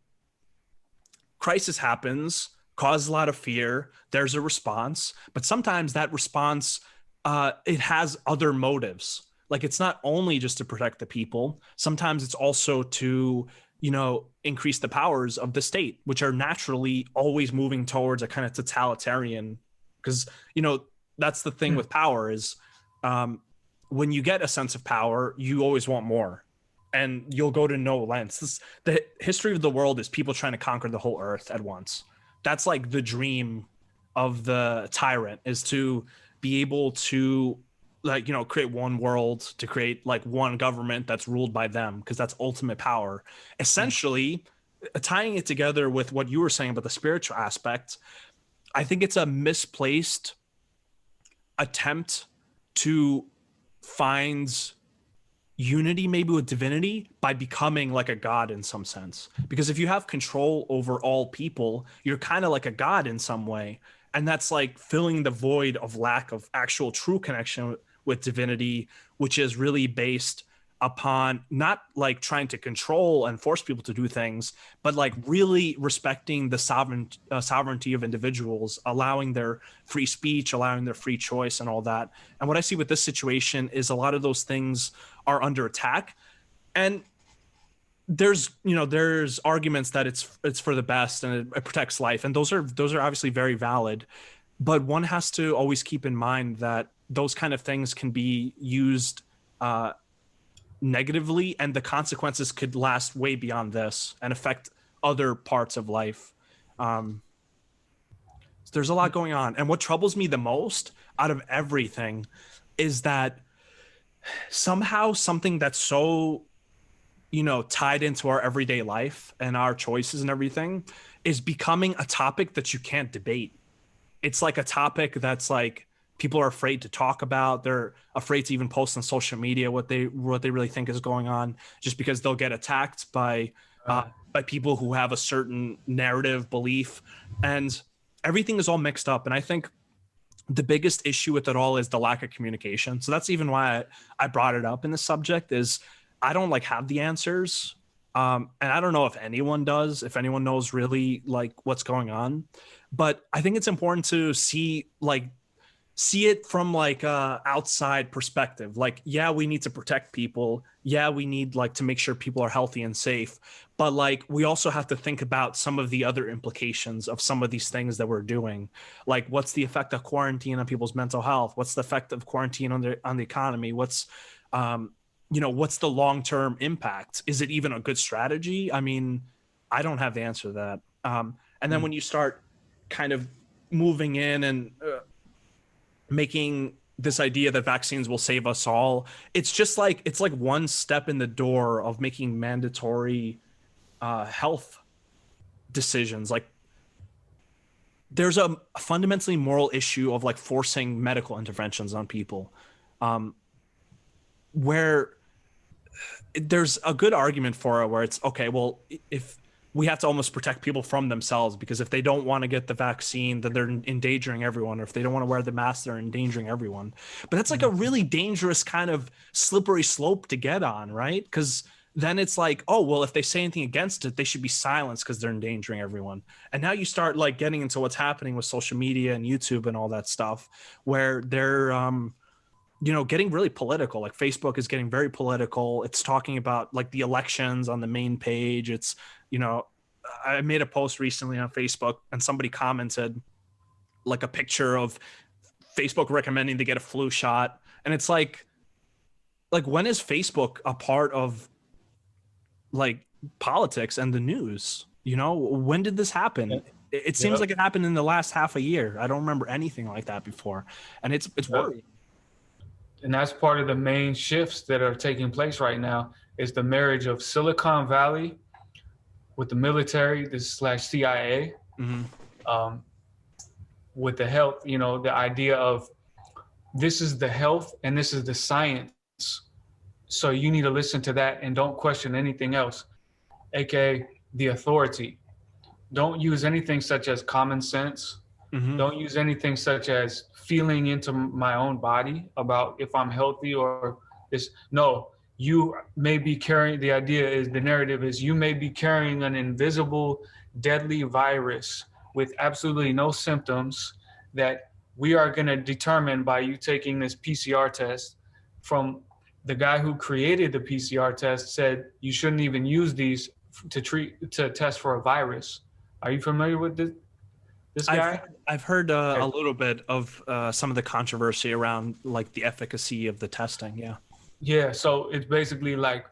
Crisis happens, causes a lot of fear. There's a response, but sometimes that response, it has other motives. Like, it's not only just to protect the people. Sometimes it's also to, increase the powers of the state, which are naturally always moving towards a kind of totalitarian. Because, that's the thing with power is, when you get a sense of power, you always want more, and you'll go to no lengths. The history of the world is people trying to conquer the whole earth at once. That's like the dream of the tyrant, is to be able to create one world, to create like one government that's ruled by them, because that's ultimate power. Essentially, tying it together with what you were saying about the spiritual aspect, I think it's a misplaced attempt to find unity maybe with divinity by becoming like a god in some sense. Because if you have control over all people, you're kind of like a god in some way. And that's like filling the void of lack of actual true connection with divinity, which is really based upon not like trying to control and force people to do things, but like really respecting the sovereignty of individuals, allowing their free speech, allowing their free choice and all that. And what I see with this situation is a lot of those things are under attack. And there's arguments that it's for the best and it protects life. And those are obviously very valid, but one has to always keep in mind that those kind of things can be used negatively, and the consequences could last way beyond this and affect other parts of life. There's a lot going on. And what troubles me the most out of everything is that somehow something that's so, tied into our everyday life and our choices and everything is becoming a topic that you can't debate. It's like a topic that's like, people are afraid to talk about. They're afraid to even post on social media what they really think is going on, just because they'll get attacked by people who have a certain narrative belief, and everything is all mixed up. And I think the biggest issue with it all is the lack of communication. So that's even why I brought it up in this subject, is I don't like have the answers. And I don't know if anyone does, if anyone knows really like what's going on, but I think it's important to see it from like a outside perspective. Like, yeah, we need to protect people. Yeah, we need like to make sure people are healthy and safe. But like, we also have to think about some of the other implications of some of these things that we're doing. Like, what's the effect of quarantine on people's mental health? What's the effect of quarantine on the economy? What's the long-term impact? Is it even a good strategy? I mean, I don't have the answer to that. And then when you start kind of moving in and making this idea that vaccines will save us all, it's like one step in the door of making mandatory health decisions. Like, there's a fundamentally moral issue of like forcing medical interventions on people, where there's a good argument for it, where it's okay, well, if we have to almost protect people from themselves, because if they don't want to get the vaccine, then they're endangering everyone. Or if they don't want to wear the mask, they're endangering everyone. But that's like a really dangerous kind of slippery slope to get on, right? Because then it's like, oh, well, if they say anything against it, they should be silenced because they're endangering everyone. And now you start like getting into what's happening with social media and YouTube and all that stuff, where they're getting really political. Like, Facebook is getting very political. It's talking about like the elections on the main page. It's, I made a post recently on Facebook and somebody commented like a picture of Facebook recommending to get a flu shot. And it's like when is Facebook a part of like politics and the news? When did this happen? It seems like it happened in the last half a year. I don't remember anything like that before. And it's worrying. And that's part of the main shifts that are taking place right now, is the marriage of Silicon Valley with the military, / CIA, with the health, the idea of this is the health and this is the science. So you need to listen to that and don't question anything else, aka the authority. Don't use anything such as common sense. Don't use anything such as feeling into my own body about if I'm healthy or this. No, you may be carrying, the idea is, the narrative is, you may be carrying an invisible, deadly virus with absolutely no symptoms that we are going to determine by you taking this PCR test. From the guy who created the PCR test said you shouldn't even use these to test for a virus. Are you familiar with this guy? I've heard a little bit of some of the controversy around like the efficacy of the testing. Yeah. Yeah. So it's basically like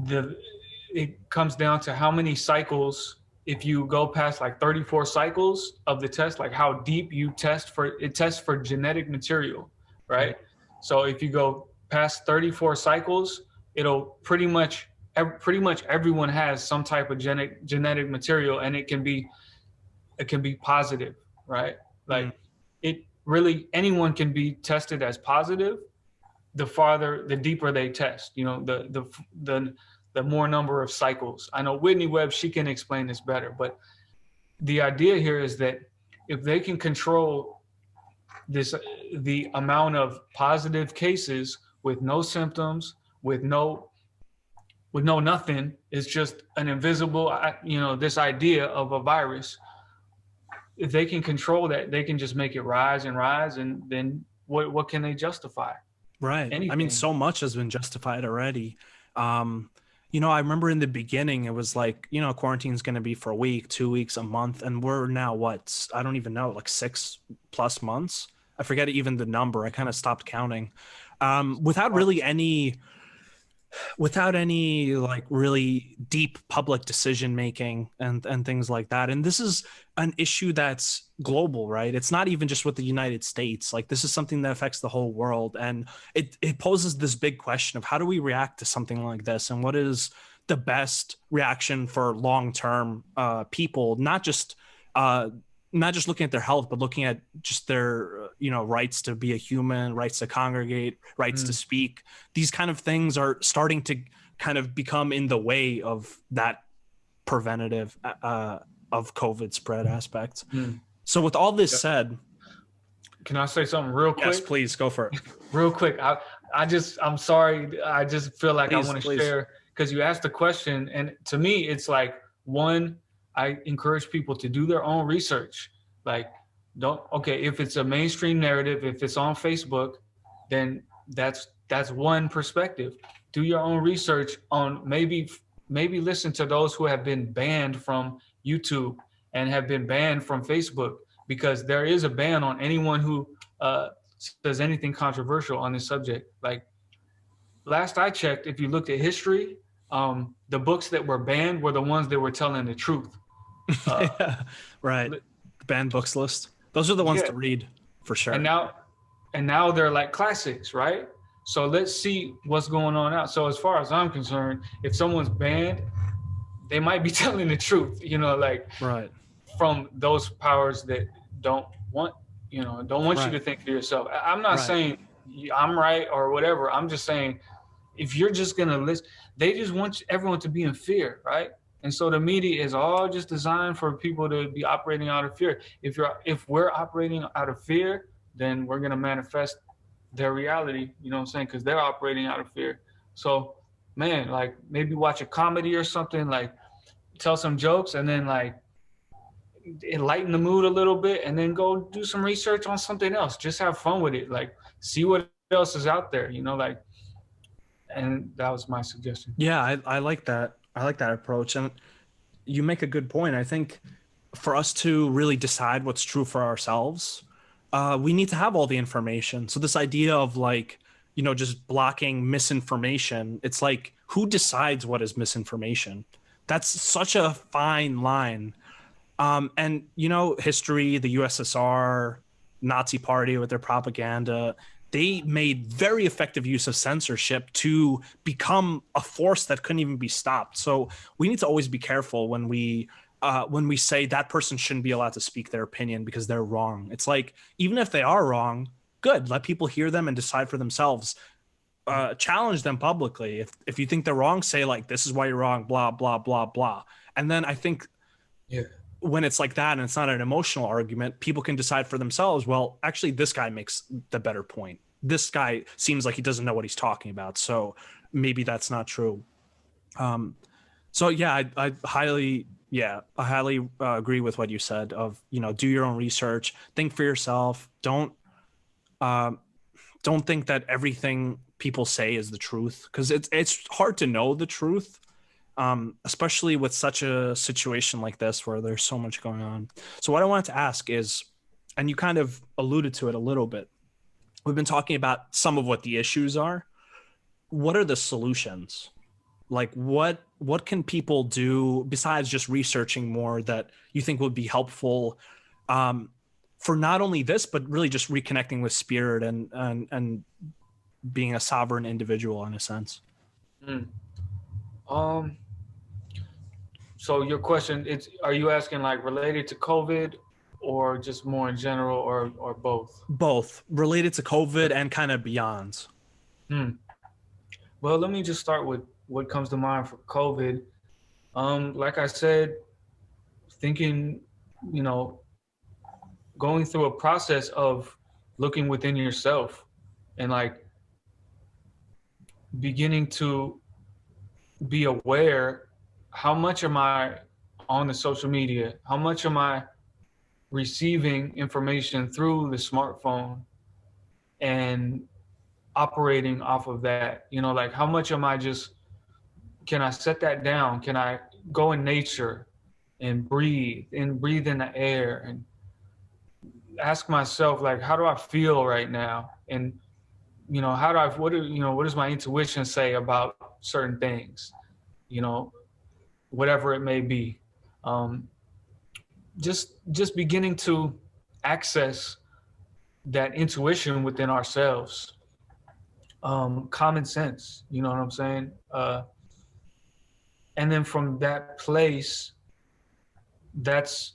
it comes down to how many cycles. If you go past like 34 cycles of the test, like how deep you test for, it tests for genetic material, right? So if you go past 34 cycles, it'll pretty much everyone has some type of genetic material, and it can be positive, right? Like it really, anyone can be tested as positive. The deeper they test, you know, the more number of cycles. I know Whitney Webb, she can explain this better, but the idea here is that if they can control the amount of positive cases with no symptoms, with no nothing, it's just an invisible, you know, this idea of a virus. If they can control that, they can just make it rise and rise, and then what can they justify? Right. Anything. I mean, so much has been justified already. You know, I remember in the beginning, it was like, you know, quarantine's going to be for a week, 2 weeks, a month. And we're now what? I don't even know, like 6+ months. I forget even the number. I kind of stopped counting. Without any like really deep public decision making and things like that. And this is an issue that's global, right? It's not even just with the United States. Like this is something that affects the whole world. And it poses this big question of how do we react to something like this? And what is the best reaction for long-term people, not just looking at their health, but looking at just their, you know, rights to be a human, rights to congregate, rights to speak. These kind of things are starting to kind of become in the way of that preventative of COVID spread aspect. So with all this said, can I say something real quick? Yes, please go for it. Real quick. I'm sorry. I just feel like I want to share, because you asked the question, and to me, it's like, one, I encourage people to do their own research. Like, if it's a mainstream narrative, if it's on Facebook, then that's one perspective. Do your own research on maybe listen to those who have been banned from YouTube and have been banned from Facebook, because there is a ban on anyone who says anything controversial on this subject. Like last I checked, if you looked at history, the books that were banned were the ones that were telling the truth. Right. Banned books list. Those are the ones to read for sure. And now they're like classics, right? So let's see what's going on out. So as far as I'm concerned, if someone's banned, they might be telling the truth, you know, like right from those powers that don't want you to think for yourself. I'm not saying I'm right or whatever. I'm just saying, if you're just going to listen, they just want everyone to be in fear, right? And so the media is all just designed for people to be operating out of fear. If we're operating out of fear, then we're going to manifest their reality, you know what I'm saying? Because they're operating out of fear. So, man, like maybe watch a comedy or something, like tell some jokes, and then like enlighten the mood a little bit, and then go do some research on something else. Just have fun with it. Like see what else is out there, you know, like, and that was my suggestion. Yeah, I like that. I like that approach. And you make a good point. I think for us to really decide what's true for ourselves, we need to have all the information. So this idea of like, you know, just blocking misinformation, it's like, who decides what is misinformation? That's such a fine line. And, you know, history, the USSR, Nazi party with their propaganda, they made very effective use of censorship to become a force that couldn't even be stopped. So we need to always be careful when we say that person shouldn't be allowed to speak their opinion because they're wrong. It's like, even if they are wrong, good. Let people hear them and decide for themselves. Challenge them publicly. If you think they're wrong, say like, this is why you're wrong, blah, blah, blah, blah. And then I think when it's like that and it's not an emotional argument, people can decide for themselves, well, actually, this guy makes the better point. This guy seems like he doesn't know what he's talking about. So maybe that's not true. So yeah, I highly agree with what you said of, do your own research, think for yourself. Don't think that everything people say is the truth, because it's hard to know the truth, especially with such a situation like this where there's so much going on. So what I wanted to ask is, and you kind of alluded to it a little bit, we've been talking about some of what the issues are. What are the solutions? Like what can people do besides just researching more that you think would be helpful for not only this, but really just reconnecting with spirit and being a sovereign individual in a sense? So your question, are you asking like related to COVID or just more in general, or both? Both, related to COVID and kind of beyond. Well, let me just start with what comes to mind for COVID. Like I said, thinking, going through a process of looking within yourself and like beginning to be aware, how much am I on the social media? How much am I receiving information through the smartphone and operating off of that? Like how much am I can I set that down? Can I go in nature and breathe in the air and ask myself, like, how do I feel right now? And, what does my intuition say about certain things? Whatever it may be. Just beginning to access that intuition within ourselves. Common sense, you know what I'm saying? And then from that place, that's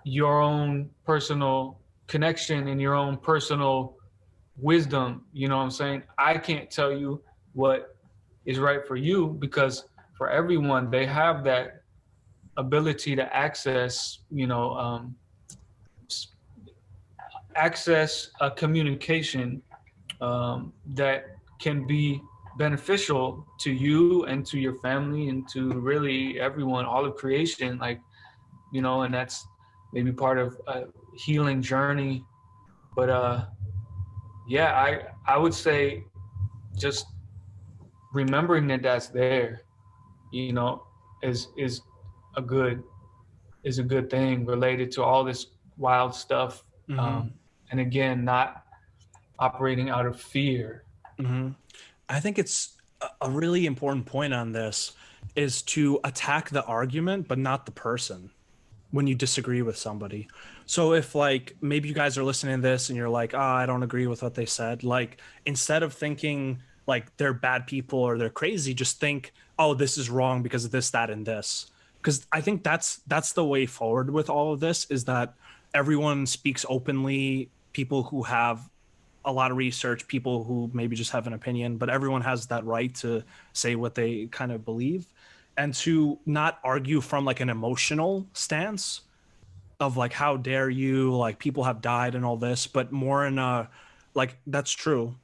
your own personal connection and your own personal wisdom, you know what I'm saying? I can't tell you what is right for you, because for everyone, they have that ability to access, access a communication that can be beneficial to you and to your family and to really everyone, all of creation, like, and that's maybe part of a healing journey. But I would say just remembering that that's there, is a good thing related to all this wild stuff. And again, not operating out of fear. I think it's a really important point on this is to attack the argument, but not the person when you disagree with somebody. So if like, maybe you guys are listening to this and you're like, I don't agree with what they said. Like, instead of thinking like they're bad people or they're crazy, just think, this is wrong because of this, that, and this. Because I think that's the way forward with all of this, is that everyone speaks openly, people who have a lot of research, people who maybe just have an opinion, but everyone has that right to say what they kind of believe, and to not argue from like an emotional stance of like, how dare you, like people have died and all this, but more in a, like, that's true,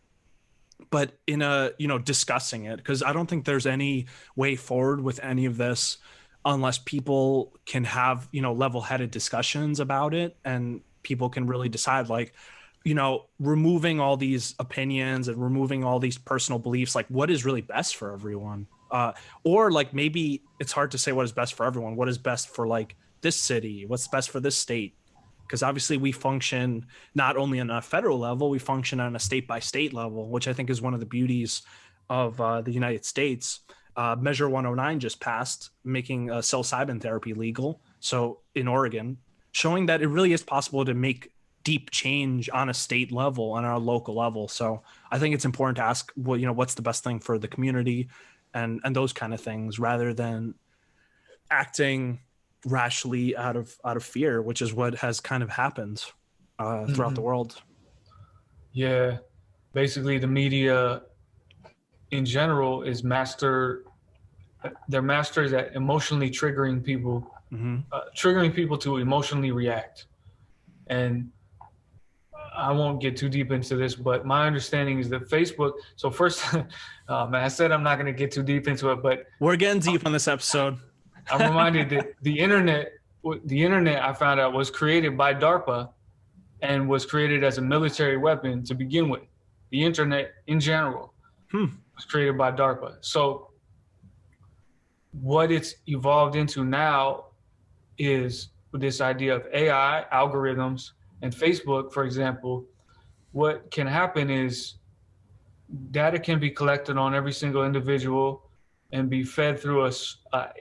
but in a, discussing it. Because I don't think there's any way forward with any of this unless people can have, level-headed discussions about it, and people can really decide, like, removing all these opinions and removing all these personal beliefs, like what is really best for everyone. Or like, maybe it's hard to say what is best for everyone. What is best for like this city? What's best for this state? Because obviously we function not only on a federal level, we function on a state by state level, which I think is one of the beauties of the United States. Measure 109 just passed, making psilocybin therapy legal. So in Oregon, showing that it really is possible to make deep change on a state level, on our local level. So I think it's important to ask, what's the best thing for the community and those kind of things, rather than acting rashly out of fear, which is what has kind of happened throughout the world. Yeah, basically the media in general is they're masters at emotionally triggering people, triggering people to emotionally react. And I won't get too deep into this, but my understanding is that Facebook. So first, man, I said I'm not going to get too deep into it, but We're getting deep on this episode. I'm reminded that the internet I found out was created by Darpa and was created as a military weapon to begin with. The internet in general was created by Darpa. So what it's evolved into now is this idea of AI, algorithms, and Facebook, for example. What can happen is data can be collected on every single individual and be fed through a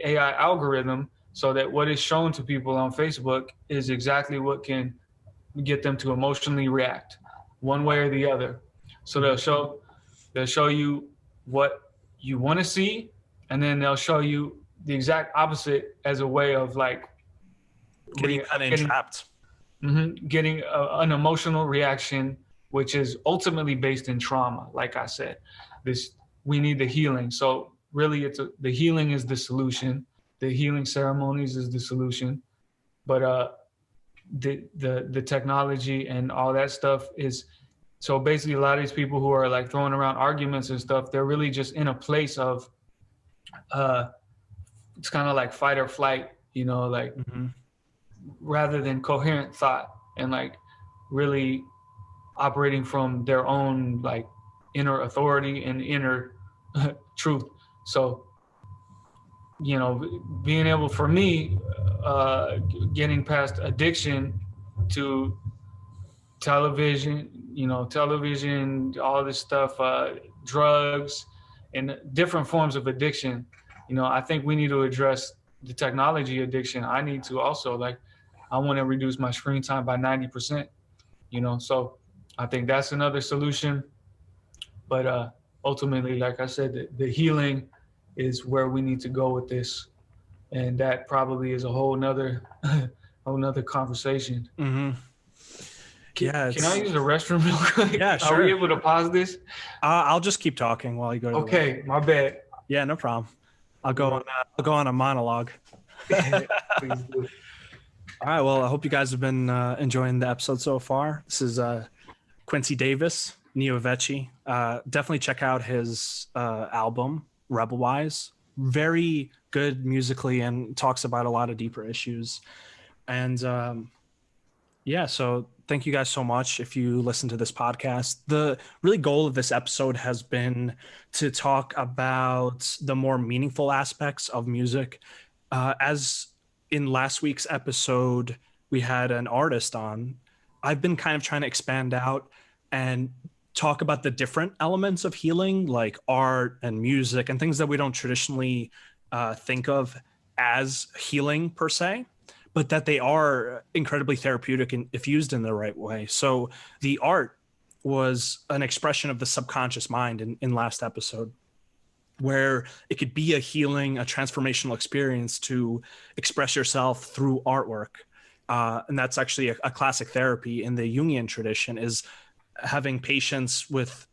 AI algorithm, so that what is shown to people on Facebook is exactly what can get them to emotionally react one way or the other. So they'll show you what you want to see, and then they'll show you the exact opposite as a way of like Getting kind of entrapped. Getting an emotional reaction, which is ultimately based in trauma. Like I said, we need the healing. So really, the healing is the solution. The healing ceremonies is the solution, but the technology and all that stuff is. So basically, a lot of these people who are like throwing around arguments and stuff, they're really just in a place of, it's kind of like fight or flight, like rather than coherent thought and like really operating from their own like inner authority and inner truth. So, being able for me, getting past addiction to television, all this stuff, drugs and different forms of addiction. I think we need to address the technology addiction. I need to also, like, I want to reduce my screen time by 90%, so I think that's another solution. But ultimately, like I said, the healing is where we need to go with this. And that probably is a whole nother conversation. Mm-hmm. Can I use the restroom real quick? Yeah, sure. Are we able to pause this? I'll just keep talking while you go to the Okay, my bad. Yeah, no problem. I'll go on a monologue. Please do. All right. Well, I hope you guys have been enjoying the episode so far. This is Quincy Davis, Neo Vecci. Definitely check out his album, Rebel Wise. Very good musically and talks about a lot of deeper issues. And so thank you guys so much if you listen to this podcast. The really goal of this episode has been to talk about the more meaningful aspects of music. As in last week's episode, we had an artist on. I've been kind of trying to expand out and talk about the different elements of healing, like art and music and things that we don't traditionally think of as healing per se, but that they are incredibly therapeutic and if used in the right way. So the art was an expression of the subconscious mind in last episode, where it could be a healing, a transformational experience to express yourself through artwork. And that's actually a classic therapy in the Jungian tradition, is having patients with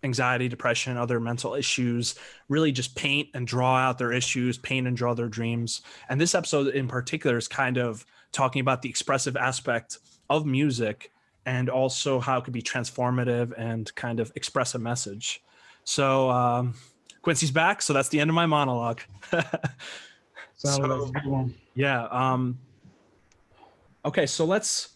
anxiety, depression, other mental issues, really just paint and draw out their issues, paint and draw their dreams. And this episode in particular is kind of talking about the expressive aspect of music and also how it could be transformative and kind of express a message. So Quincy's back. So that's the end of my monologue. Yeah. Okay. So let's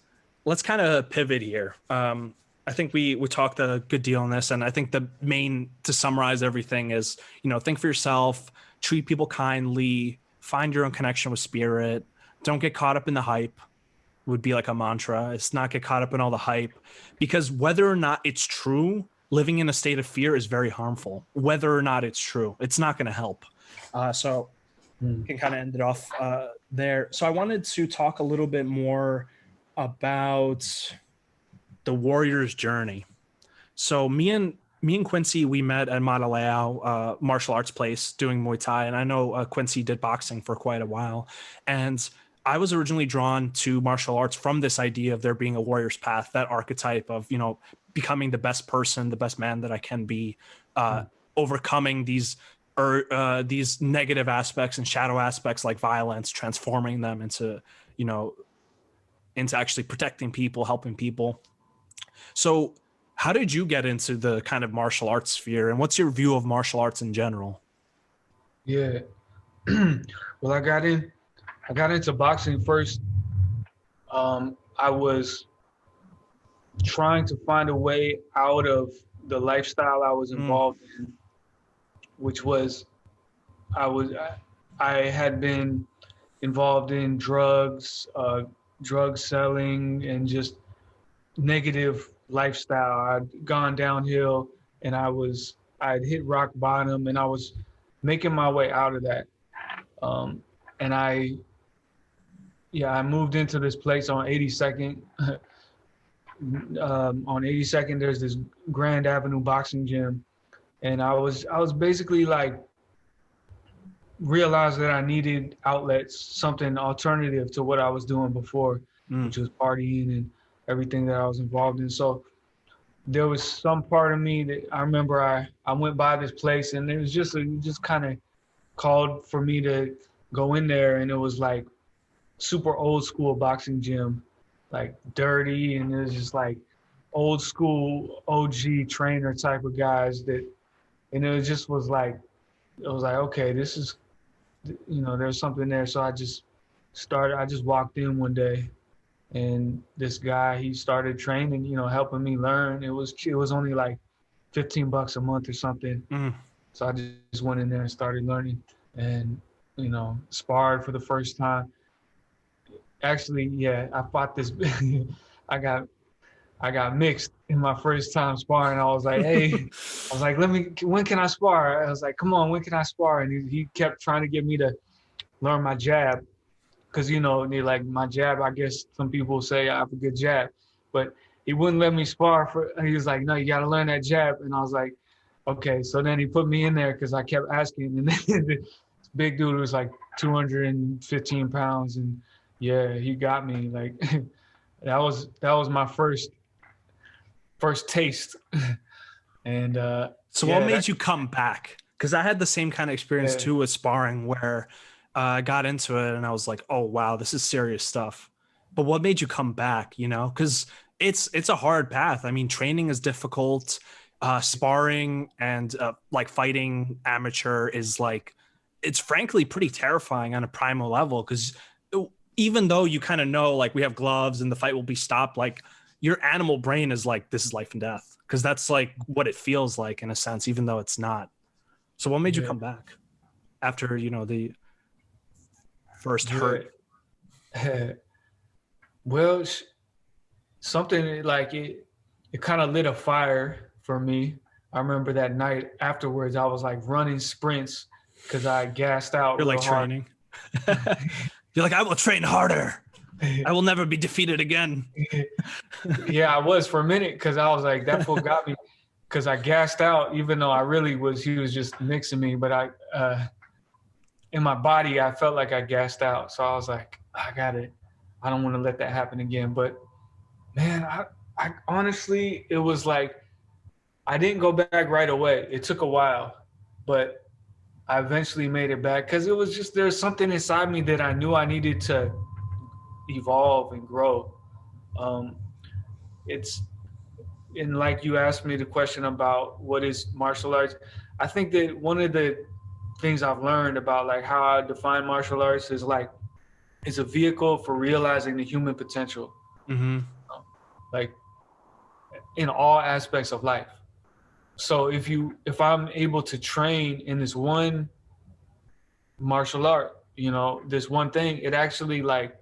kind of pivot here. I think we talked a good deal on this, and I think the main, to summarize everything, is, think for yourself, treat people kindly, find your own connection with spirit, don't get caught up in the hype, would be like a mantra. It's not get caught up in all the hype, because whether or not it's true, living in a state of fear is very harmful. Whether or not it's true, it's not going to help. So you can kind of end it off there. So I wanted to talk a little bit more about the warrior's journey. So me and Quincy, we met at Leao, martial arts place, doing Muay Thai. And I know Quincy did boxing for quite a while. And I was originally drawn to martial arts from this idea of there being a warrior's path, that archetype of, becoming the best person, the best man that I can be, overcoming these negative aspects and shadow aspects like violence, transforming them into, into actually protecting people, helping people. So how did you get into the kind of martial arts sphere, and what's your view of martial arts in general? Yeah. Well, I got into boxing first. I was trying to find a way out of the lifestyle I was involved in, which was I had been involved in drugs, drug selling, and just negative lifestyle. I'd gone downhill, and I'd hit rock bottom, and I was making my way out of that. And I moved into this place on 82nd. On 82nd, there's this Grand Avenue boxing gym, and I was basically like realized that I needed outlets, something alternative to what I was doing before, which was partying and everything that I was involved in. So there was some part of me that I remember I went by this place, and it was just kind of called for me to go in there, and it was like super old school boxing gym, like dirty, and it was just like old school OG trainer type of guys and it was like, okay, this is, there's something there. So I just walked in one day, and this guy, he started training, helping me learn. It was only like $15 a month or something. So I just went in there and started learning, and, sparred for the first time. Actually, yeah, I fought this. I got mixed in my first time sparring. I was like, hey, when can I spar? I was like, come on, when can I spar? And he kept trying to get me to learn my jab. Because, like my jab, I guess some people say I have a good jab. But he wouldn't let me spar. He was like, no, you got to learn that jab. And I was like, okay. So then he put me in there because I kept asking. And then this big dude was like 215 pounds. And yeah, he got me. Like that was my first taste. And so what made you come back? Because I had the same kind of experience too with sparring, where I got into it and I was like, oh wow, this is serious stuff. But what made you come back? Because it's a hard path. I mean, training is difficult. Sparring and like fighting amateur is like, it's frankly pretty terrifying on a primal level, because even though you kind of know, like, we have gloves and the fight will be stopped, like your animal brain is like, this is life and death, because that's like what it feels like in a sense, even though it's not. So what made you come back after, the first hurt? Well, something like it kind of lit a fire for me. I remember that night afterwards, I was like running sprints because I gassed out. You're like training. You're like, I will train harder. I will never be defeated again. Yeah, I was for a minute, because I was like, that fool got me, because I gassed out, even though he was just mixing me. But in my body, I felt like I gassed out. So I was like, I got it. I don't want to let that happen again. But man, I honestly, it was like, I didn't go back right away. It took a while, but I eventually made it back, because it was just, there's something inside me that I knew I needed to evolve and grow. And like you asked me the question about what is martial arts, I think that one of the things I've learned about like how I define martial arts is like, it's a vehicle for realizing the human potential, like in all aspects of life. So if I'm able to train in this one martial art, this one thing, it actually like,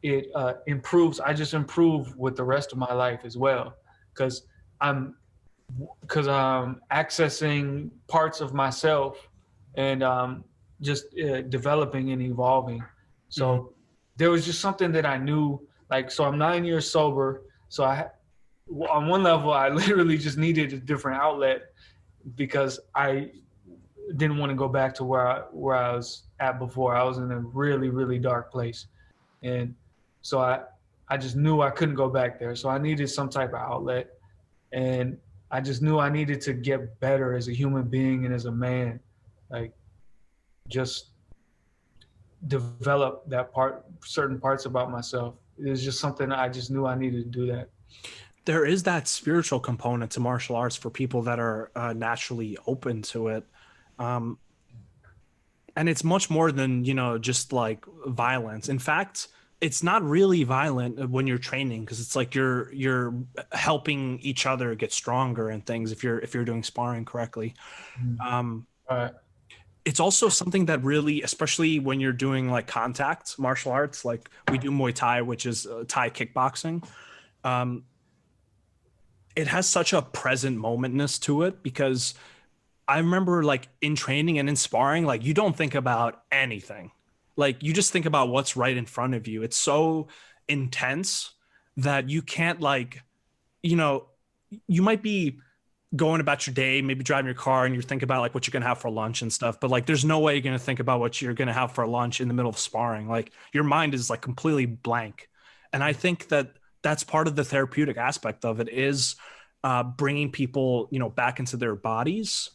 it improves. I just improve with the rest of my life as well, because I'm accessing parts of myself and just developing and evolving. So there was just something that I knew, like, so I'm 9 years sober. So on one level, I literally just needed a different outlet, because I didn't want to go back to where I was at before. I was in a really, really dark place. And so I just knew I couldn't go back there. So I needed some type of outlet. And I just knew I needed to get better as a human being and as a man, like just develop certain parts about myself. It was just something I just knew I needed to do that. There is that spiritual component to martial arts for people that are naturally open to it. And it's much more than, just like violence. In fact, it's not really violent when you're training, because it's like you're helping each other get stronger and things if you're doing sparring correctly. It's also something that really, especially when you're doing like contact martial arts, like we do Muay Thai, which is Thai kickboxing. It has such a present momentness to it, because I remember like in training and in sparring, like you don't think about anything. Like you just think about what's right in front of you. It's so intense that you can't you might be going about your day, maybe driving your car, and you're thinking about like what you're going to have for lunch and stuff. But like, there's no way you're going to think about what you're going to have for lunch in the middle of sparring. Like your mind is like completely blank. And I think that that's part of the therapeutic aspect of it, is bringing people, back into their bodies,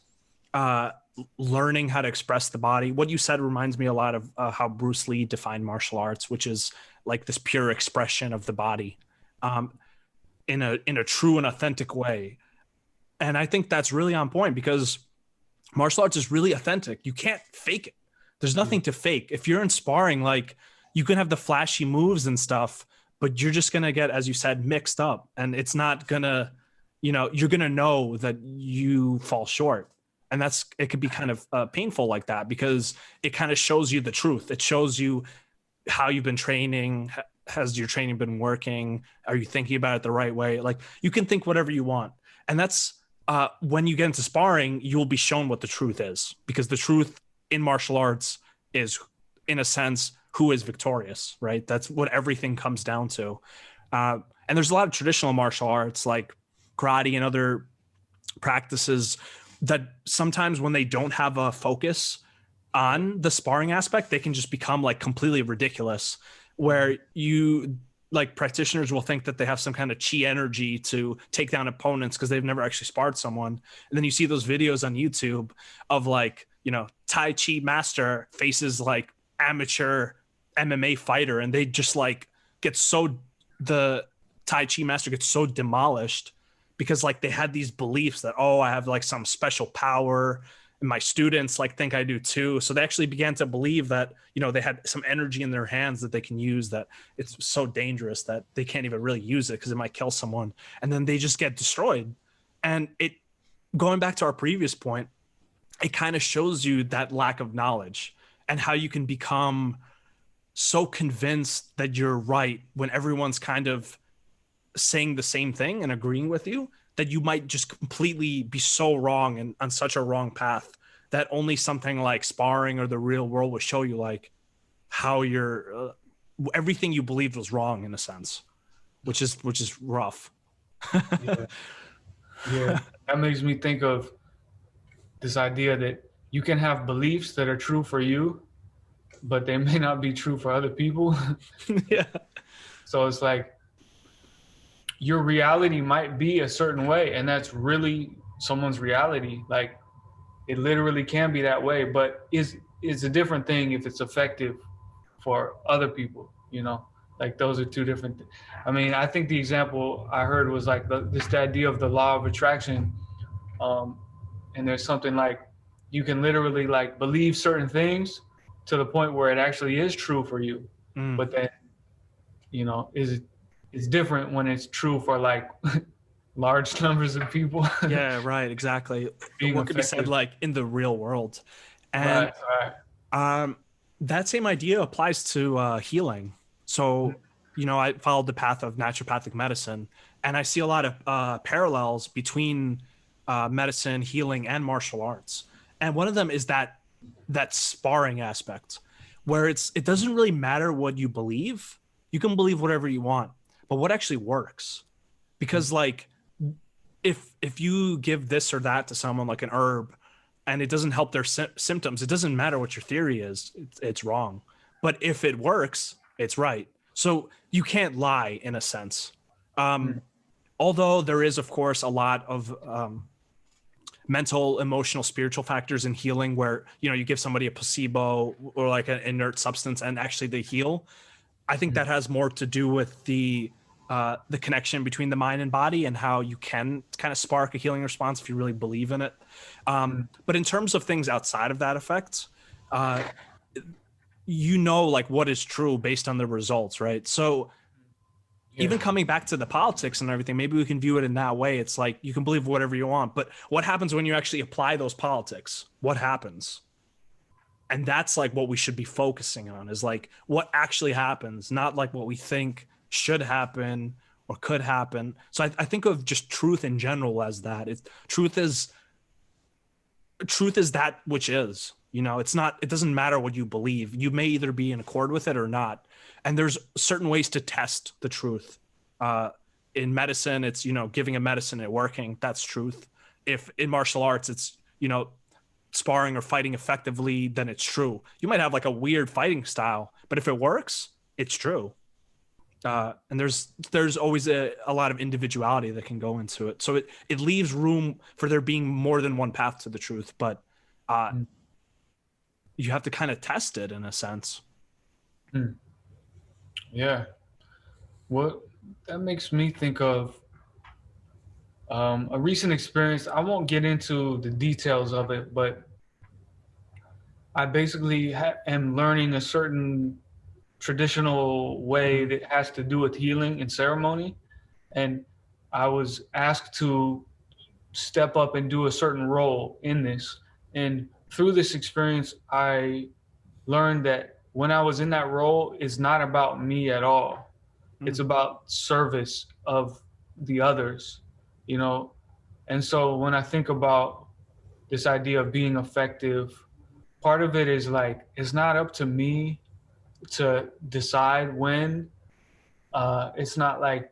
learning how to express the body. What you said reminds me a lot of how Bruce Lee defined martial arts, which is like this pure expression of the body in a true and authentic way. And I think that's really on point, because martial arts is really authentic. You can't fake it. There's nothing to fake. If you're in sparring, like you can have the flashy moves and stuff, but you're just going to get, as you said, mixed up, and it's not going to, you're going to know that you fall short. And it could be kind of painful like that, because it kind of shows you the truth. It shows you how you've been training. Has your training been working? Are you thinking about it the right way? Like you can think whatever you want. And that's when you get into sparring, you'll be shown what the truth is, because the truth in martial arts is, in a sense, who is victorious, right? That's what everything comes down to. And there's a lot of traditional martial arts like karate and other practices that sometimes when they don't have a focus on the sparring aspect, they can just become like completely ridiculous, where practitioners will think that they have some kind of chi energy to take down opponents because they've never actually sparred someone. And then you see those videos on YouTube of like, Tai Chi master faces like amateur MMA fighter, and they just like the Tai Chi master gets so demolished because like they had these beliefs that, I have like some special power and my students like think I do too. So they actually began to believe that, they had some energy in their hands that they can use, that it's so dangerous that they can't even really use it because it might kill someone. And then they just get destroyed. And going back to our previous point, it kind of shows you that lack of knowledge and how you can become so convinced that you're right when everyone's kind of saying the same thing and agreeing with you, that you might just completely be so wrong and on such a wrong path that only something like sparring or the real world will show you like how you're everything you believed was wrong, in a sense, which is rough. Yeah. That makes me think of this idea that you can have beliefs that are true for you, but they may not be true for other people. Yeah. So it's like your reality might be a certain way, and that's really someone's reality. Like it literally can be that way, but it's a different thing if it's effective for other people, like those are two different things. I mean, I think the example I heard was like the idea of the law of attraction. And there's something like you can literally like believe certain things to the point where it actually is true for you. But then, it's different when it's true for like large numbers of people. Yeah, right. Exactly. What could be said like in the real world. And right. That same idea applies to healing. So, I followed the path of naturopathic medicine, and I see a lot of parallels between medicine, healing, and martial arts. And one of them is that sparring aspect, where it doesn't really matter what you believe. You can believe whatever you want, but what actually works? Because like if you give this or that to someone, like an herb, and it doesn't help their symptoms, it doesn't matter what your theory is. It's wrong. But if it works, it's right. So you can't lie, in a sense. although there is, of course, a lot of mental, emotional, spiritual factors in healing where, you know, you give somebody a placebo or like an inert substance and actually they heal. I think that has more to do with the connection between the mind and body and how you can kind of spark a healing response if you really believe in it. But in terms of things outside of that effect, you know, like what is true based on the results, right? So even coming back to the politics and everything, maybe we can view it in that way. It's like you can believe whatever you want, but what happens when you actually apply those politics? What happens? And that's like what we should be focusing on, is like what actually happens, not like what we think should happen or could happen. So I think of just truth in general as that. Truth is that which is, you know, it doesn't matter what you believe. You may either be in accord with it or not. And there's certain ways to test the truth. In medicine, it's, you know, giving a medicine and working. That's truth. If in martial arts, it's, you know, sparring or fighting effectively, then it's true. You might have like a weird fighting style, but if it works, it's true. And there's always a lot of individuality that can go into it. So it leaves room for there being more than one path to the truth, but you have to kind of test it in a sense. Yeah. What that makes me think of a recent experience. I won't get into the details of it, but I basically am learning a certain traditional way that has to do with healing and ceremony. And I was asked to step up and do a certain role in this. And through this experience, I learned that when I was in that role, it's not about me at all. It's about service of the others, you know? And so when I think about this idea of being effective, part of it is like, it's not up to me to decide when. It's not like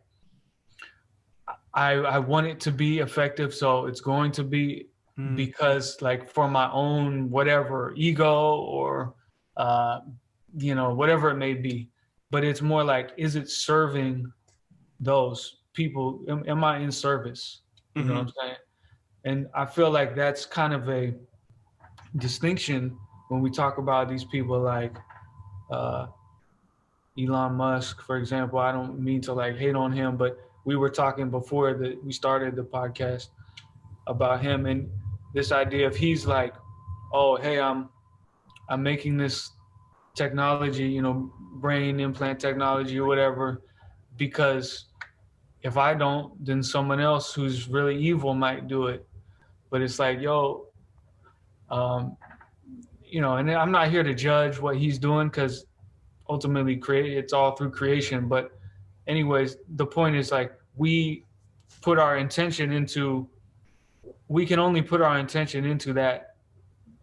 I want it to be effective, so it's going to be because like for my own whatever ego or you know, whatever it may be. But it's more like, is it serving those people? Am I in service? You know what I'm saying? And I feel like that's kind of a distinction when we talk about these people like Elon Musk, for example. I don't mean to like hate on him, but we were talking before that we started the podcast about him and this idea of he's like, oh, hey, I'm making this technology, you know, brain implant technology or whatever, because if I don't, then someone else who's really evil might do it. But it's like, yo, you know, and I'm not here to judge what he's doing because ultimately it's all through creation. But anyways, the point is like we can only put our intention into that.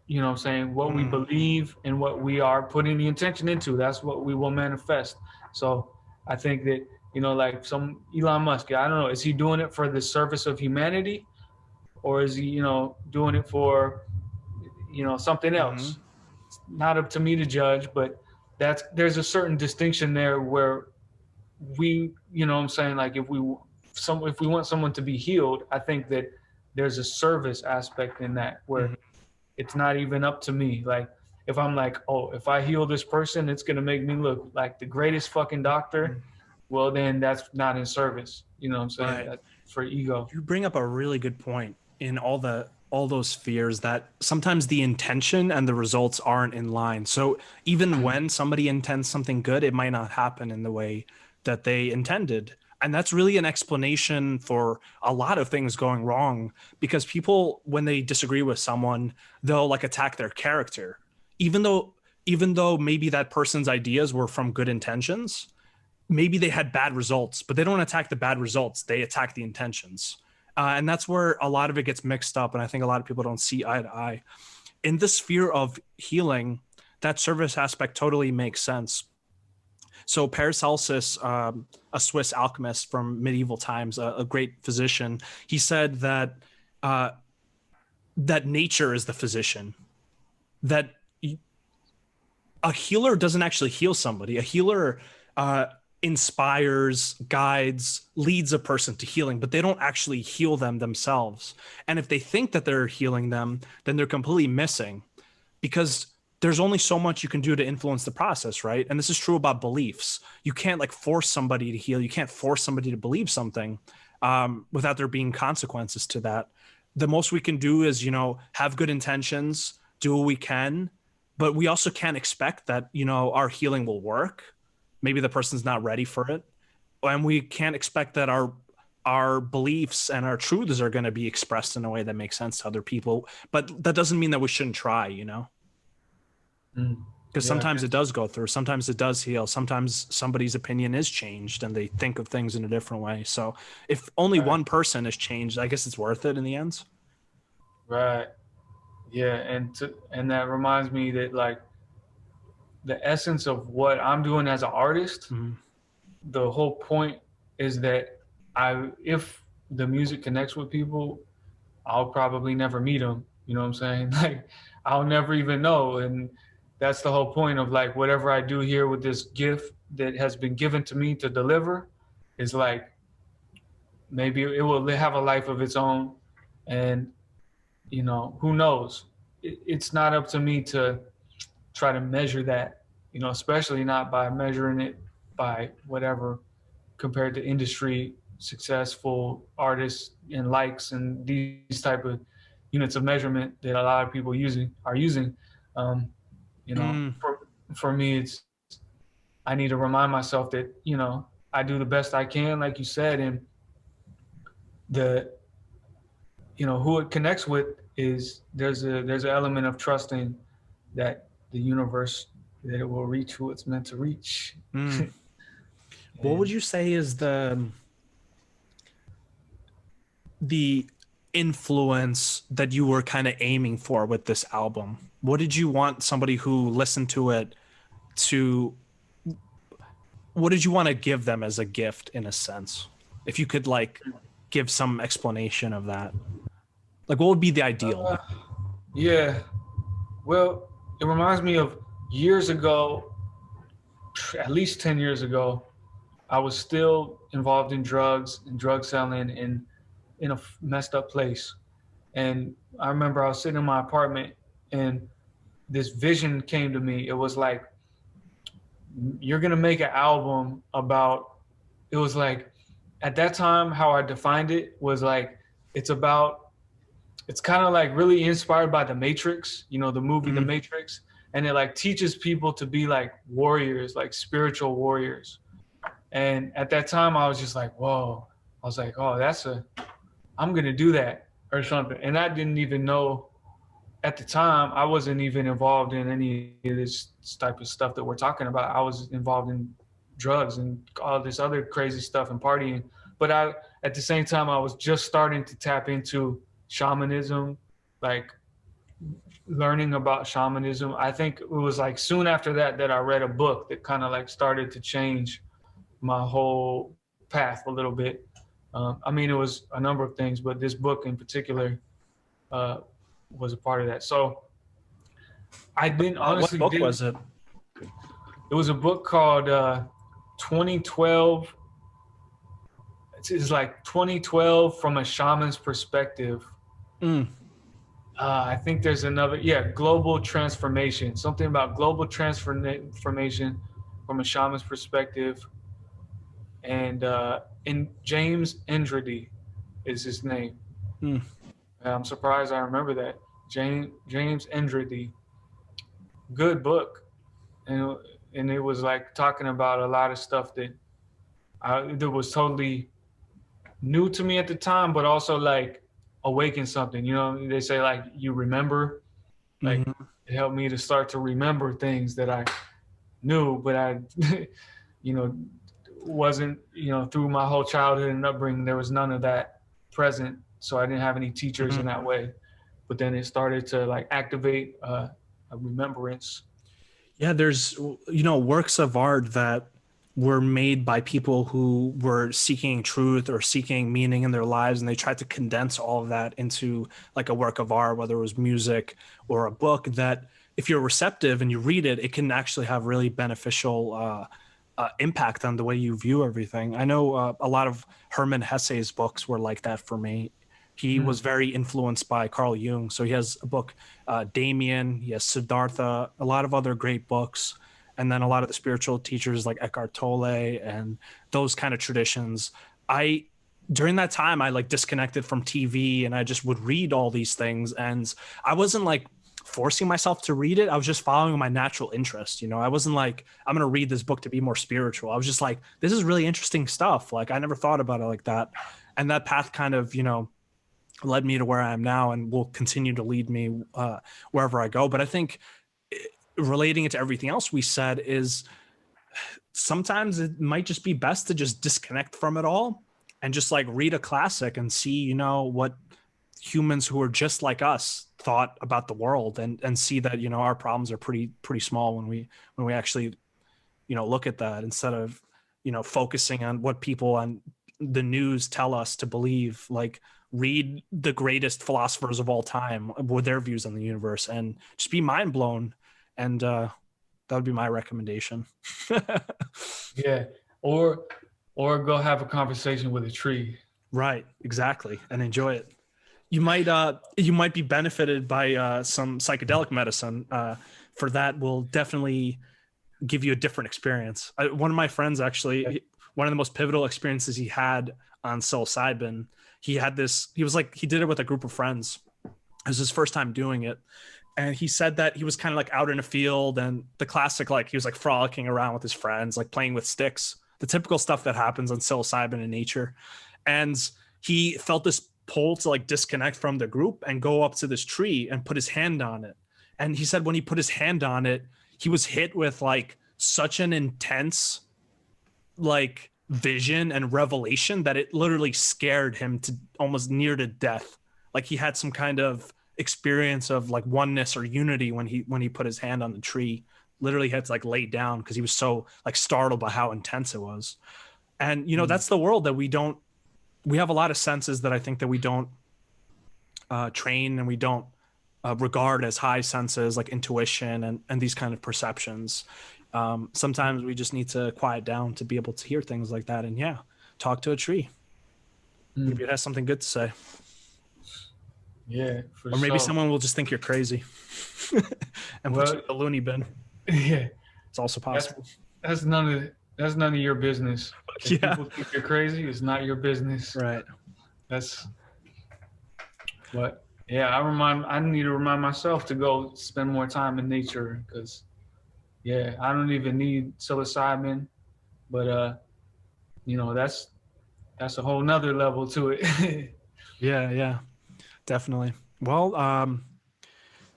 You know what I'm saying? What we believe and what we are putting the intention into, that's what we will manifest. So I think that, you know, like some Elon Musk, I don't know, is he doing it for the service of humanity? Or is he, you know, doing it for, you know, something else? It's not up to me to judge, but there's a certain distinction there where we, you know what I'm saying? Like if we want someone to be healed, I think that there's a service aspect in that where it's not even up to me. Like if I'm like, oh, if I heal this person, it's going to make me look like the greatest fucking doctor. Well, then that's not in service. You know what I'm saying? Right. That's for ego. You bring up a really good point in all those fears that sometimes the intention and the results aren't in line. So even when somebody intends something good, it might not happen in the way that they intended. And that's really an explanation for a lot of things going wrong, because people, when they disagree with someone, they'll like attack their character, even though maybe that person's ideas were from good intentions. Maybe they had bad results, but they don't attack the bad results. They attack the intentions. And that's where a lot of it gets mixed up. And I think a lot of people don't see eye to eye. In the sphere of healing, that service aspect totally makes sense. So Paracelsus, a Swiss alchemist from medieval times, a great physician, he said that that nature is the physician, that a healer doesn't actually heal somebody. A healer inspires, guides, leads a person to healing, but they don't actually heal them themselves. And if they think that they're healing them, then they're completely missing, because there's only so much you can do to influence the process, right? And this is true about beliefs. You can't like force somebody to heal. You can't force somebody to believe something without there being consequences to that. The most we can do is, have good intentions, do what we can, but we also can't expect that, our healing will work. Maybe the person's not ready for it. And we can't expect that our beliefs and our truths are going to be expressed in a way that makes sense to other people. But that doesn't mean that we shouldn't try, because sometimes it does go through, sometimes it does heal, sometimes somebody's opinion is changed and they think of things in a different way. So if only one person is changed, I guess it's worth it in the end. Right. Yeah. And that reminds me that like the essence of what I'm doing as an artist, the whole point is that if the music connects with people, I'll probably never meet them. You know what I'm saying? Like I'll never even know. And that's the whole point of like whatever I do here with this gift that has been given to me to deliver is like maybe it will have a life of its own. And, who knows? It's not up to me to try to measure that, especially not by measuring it by whatever compared to industry successful artists and likes and these type of units of measurement that a lot of people are using. For me, I need to remind myself that, I do the best I can, like you said, and who it connects with is there's an element of trusting that the universe, that it will reach who it's meant to reach. What would you say is the influence that you were kind of aiming for with this album? What did you want somebody who listened to it what did you want to give them as a gift, in a sense? If you could like give some explanation of that, like what would be the ideal? Yeah, well, it reminds me of years ago, at least 10 years ago, I was still involved in drugs and drug selling in a messed up place. And I remember I was sitting in my apartment and this vision came to me. It was like, you're going to make an album about, it was like, at that time, how I defined it was like, it's kind of like really inspired by The Matrix, the movie The Matrix. And it like teaches people to be like warriors, like spiritual warriors. And at that time I was just like, whoa, I was like, oh, I'm going to do that or something. And I didn't even know at the time, I wasn't even involved in any of this type of stuff that we're talking about. I was involved in drugs and all this other crazy stuff and partying. But at the same time, I was just starting to tap into shamanism, like learning about shamanism. I think it was like soon after that I read a book that kind of like started to change my whole path a little bit. It was a number of things, but this book in particular was a part of that. So I didn't honestly. What book was it? It was a book called 2012. It's like 2012 from a shaman's perspective. I think there's another, global transformation. Something about global transformation from a shaman's perspective. And James Endrady is his name. I'm surprised I remember that. James Endrady. Good book. And it was like talking about a lot of stuff that was totally new to me at the time, but also like awaken something. They say like you remember, like it helped me to start to remember things that I knew, but I, wasn't, through my whole childhood and upbringing, there was none of that present. So I didn't have any teachers in that way, but then it started to like activate a remembrance. Yeah. There's, works of art that were made by people who were seeking truth or seeking meaning in their lives, and they tried to condense all of that into like a work of art, whether it was music or a book, that if you're receptive and you read it, it can actually have really beneficial impact on the way you view everything. I know a lot of Hermann Hesse's books were like that for me. He was very influenced by Carl Jung. So he has a book, Damien, he has Siddhartha, a lot of other great books. And then a lot of the spiritual teachers like Eckhart Tolle and those kind of traditions. During that time, I like disconnected from TV and I just would read all these things. And I wasn't like forcing myself to read it. I was just following my natural interest. You know, I wasn't like, I'm going to read this book to be more spiritual. I was just like, this is really interesting stuff. Like I never thought about it like that. And that path kind of, you know, led me to where I am now and will continue to lead me wherever I go. But I think relating it to everything else we said is sometimes it might just be best to just disconnect from it all and just like read a classic and see, you know, what humans who are just like us thought about the world and see that, you know, our problems are pretty small when we actually, you know, look at that instead of, you know, focusing on what people on the news tell us to believe. Like read the greatest philosophers of all time with their views on the universe and just be mind blown. And that would be my recommendation. Yeah. Or go have a conversation with a tree. Right. Exactly. And enjoy it. You might be benefited by some psychedelic medicine. For that will definitely give you a different experience. One of my friends, actually, one of the most pivotal experiences he had on psilocybin, he did it with a group of friends. It was his first time doing it. And he said that he was kind of like out in a field and the classic, like he was like frolicking around with his friends, like playing with sticks, the typical stuff that happens on psilocybin in nature. And he felt this pull to like disconnect from the group and go up to this tree and put his hand on it. And he said when he put his hand on it, he was hit with like such an intense like vision and revelation that it literally scared him to almost near to death. Like he had some kind of experience of like oneness or unity when he put his hand on the tree. Literally had to like lay down because he was so like startled by how intense it was. And you know, that's the world that we have a lot of senses that I think that we don't train and we don't regard as high senses, like intuition and these kind of perceptions. Sometimes we just need to quiet down to be able to hear things like that. And yeah, talk to a tree. Maybe it has something good to say. Yeah. Or maybe someone will just think you're crazy and put you in the loony bin. Yeah. It's also possible. That's none of your business. If people think you're crazy, it's not your business. Right. That's what. Yeah, I need to remind myself to go spend more time in nature because, yeah, I don't even need psilocybin, but you know, that's a whole nother level to it. Yeah, definitely. Well,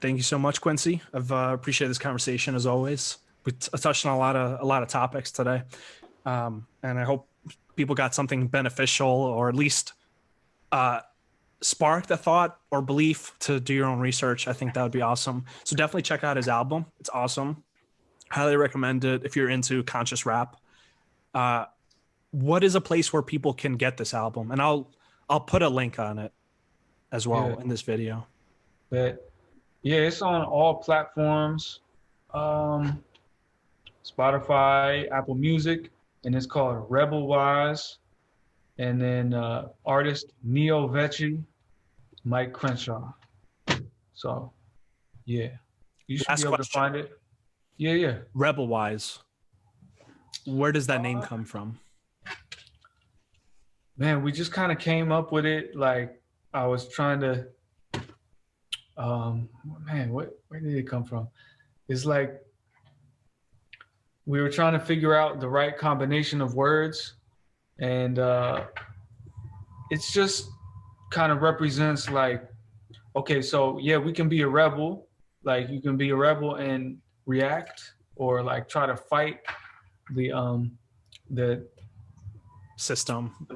thank you so much, Quincy. I've appreciated this conversation as always. We touched on a lot of topics today, and I hope people got something beneficial or at least sparked a thought or belief to do your own research. I think that would be awesome. So definitely check out his album. It's awesome. Highly recommend it if you're into conscious rap. What is a place where people can get this album? And I'll put a link on it as well in this video. But yeah, it's on all platforms. Spotify, Apple Music, and it's called Rebel Wise. And then artist Neo Vecci, Mike Crenshaw. So yeah, you should be able to find it. Yeah. Rebel Wise. Where does that name come from? Man, we just kind of came up with it. Like I was trying to, where did it come from? It's like we were trying to figure out the right combination of words, and it's just kind of represents like, okay, so yeah, we can be a rebel. Like you can be a rebel and react, or like try to fight the system.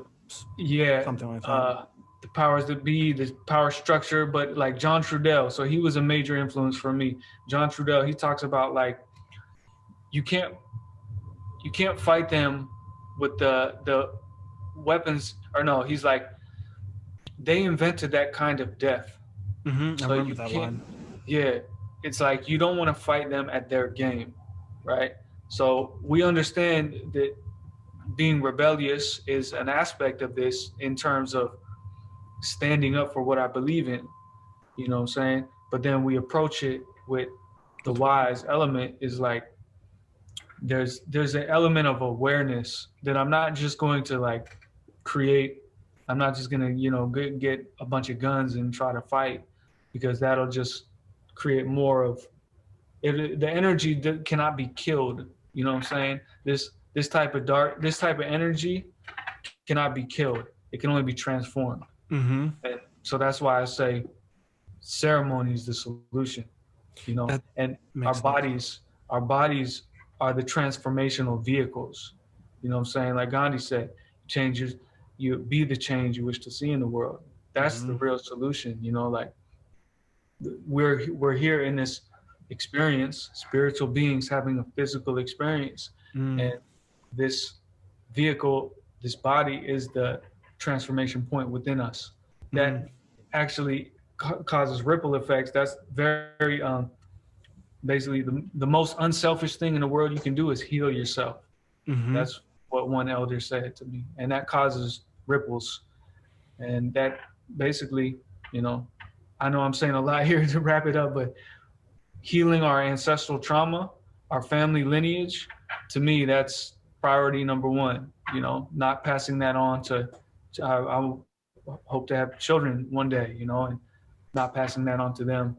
Yeah, something like that. The powers that be, the power structure. But like John Trudell, so he was a major influence for me. John Trudell, he talks about like you can't fight them with the weapons, or no, he's like they invented that kind of death. Mm-hmm. I remember that line. Yeah, it's like you don't want to fight them at their game, right? So we understand that being rebellious is an aspect of this in terms of standing up for what I believe in, you know what I'm saying? But then we approach it with the wise element is like, there's an element of awareness that I'm not just going to like create. I'm not just going to, you know, get a bunch of guns and try to fight, because that'll just create more of it. The energy that cannot be killed. You know what I'm saying? This type of energy cannot be killed. It can only be transformed. Mm-hmm. And so that's why I say ceremony is the solution, you know. That and makes our bodies are the transformational vehicles. You know what I'm saying? Like Gandhi said, changes, you be the change you wish to see in the world. That's the real solution, you know. Like we're here in this experience, spiritual beings having a physical experience, and this vehicle, this body is the transformation point within us that actually causes ripple effects. That's very basically the most unselfish thing in the world you can do is heal yourself. That's what one elder said to me, and that causes ripples. And that basically, you know, I know I'm saying a lot here to wrap it up, but healing our ancestral trauma, our family lineage, to me, that's priority number one. You know, not passing that on to I hope to have children one day, you know, and not passing that on to them,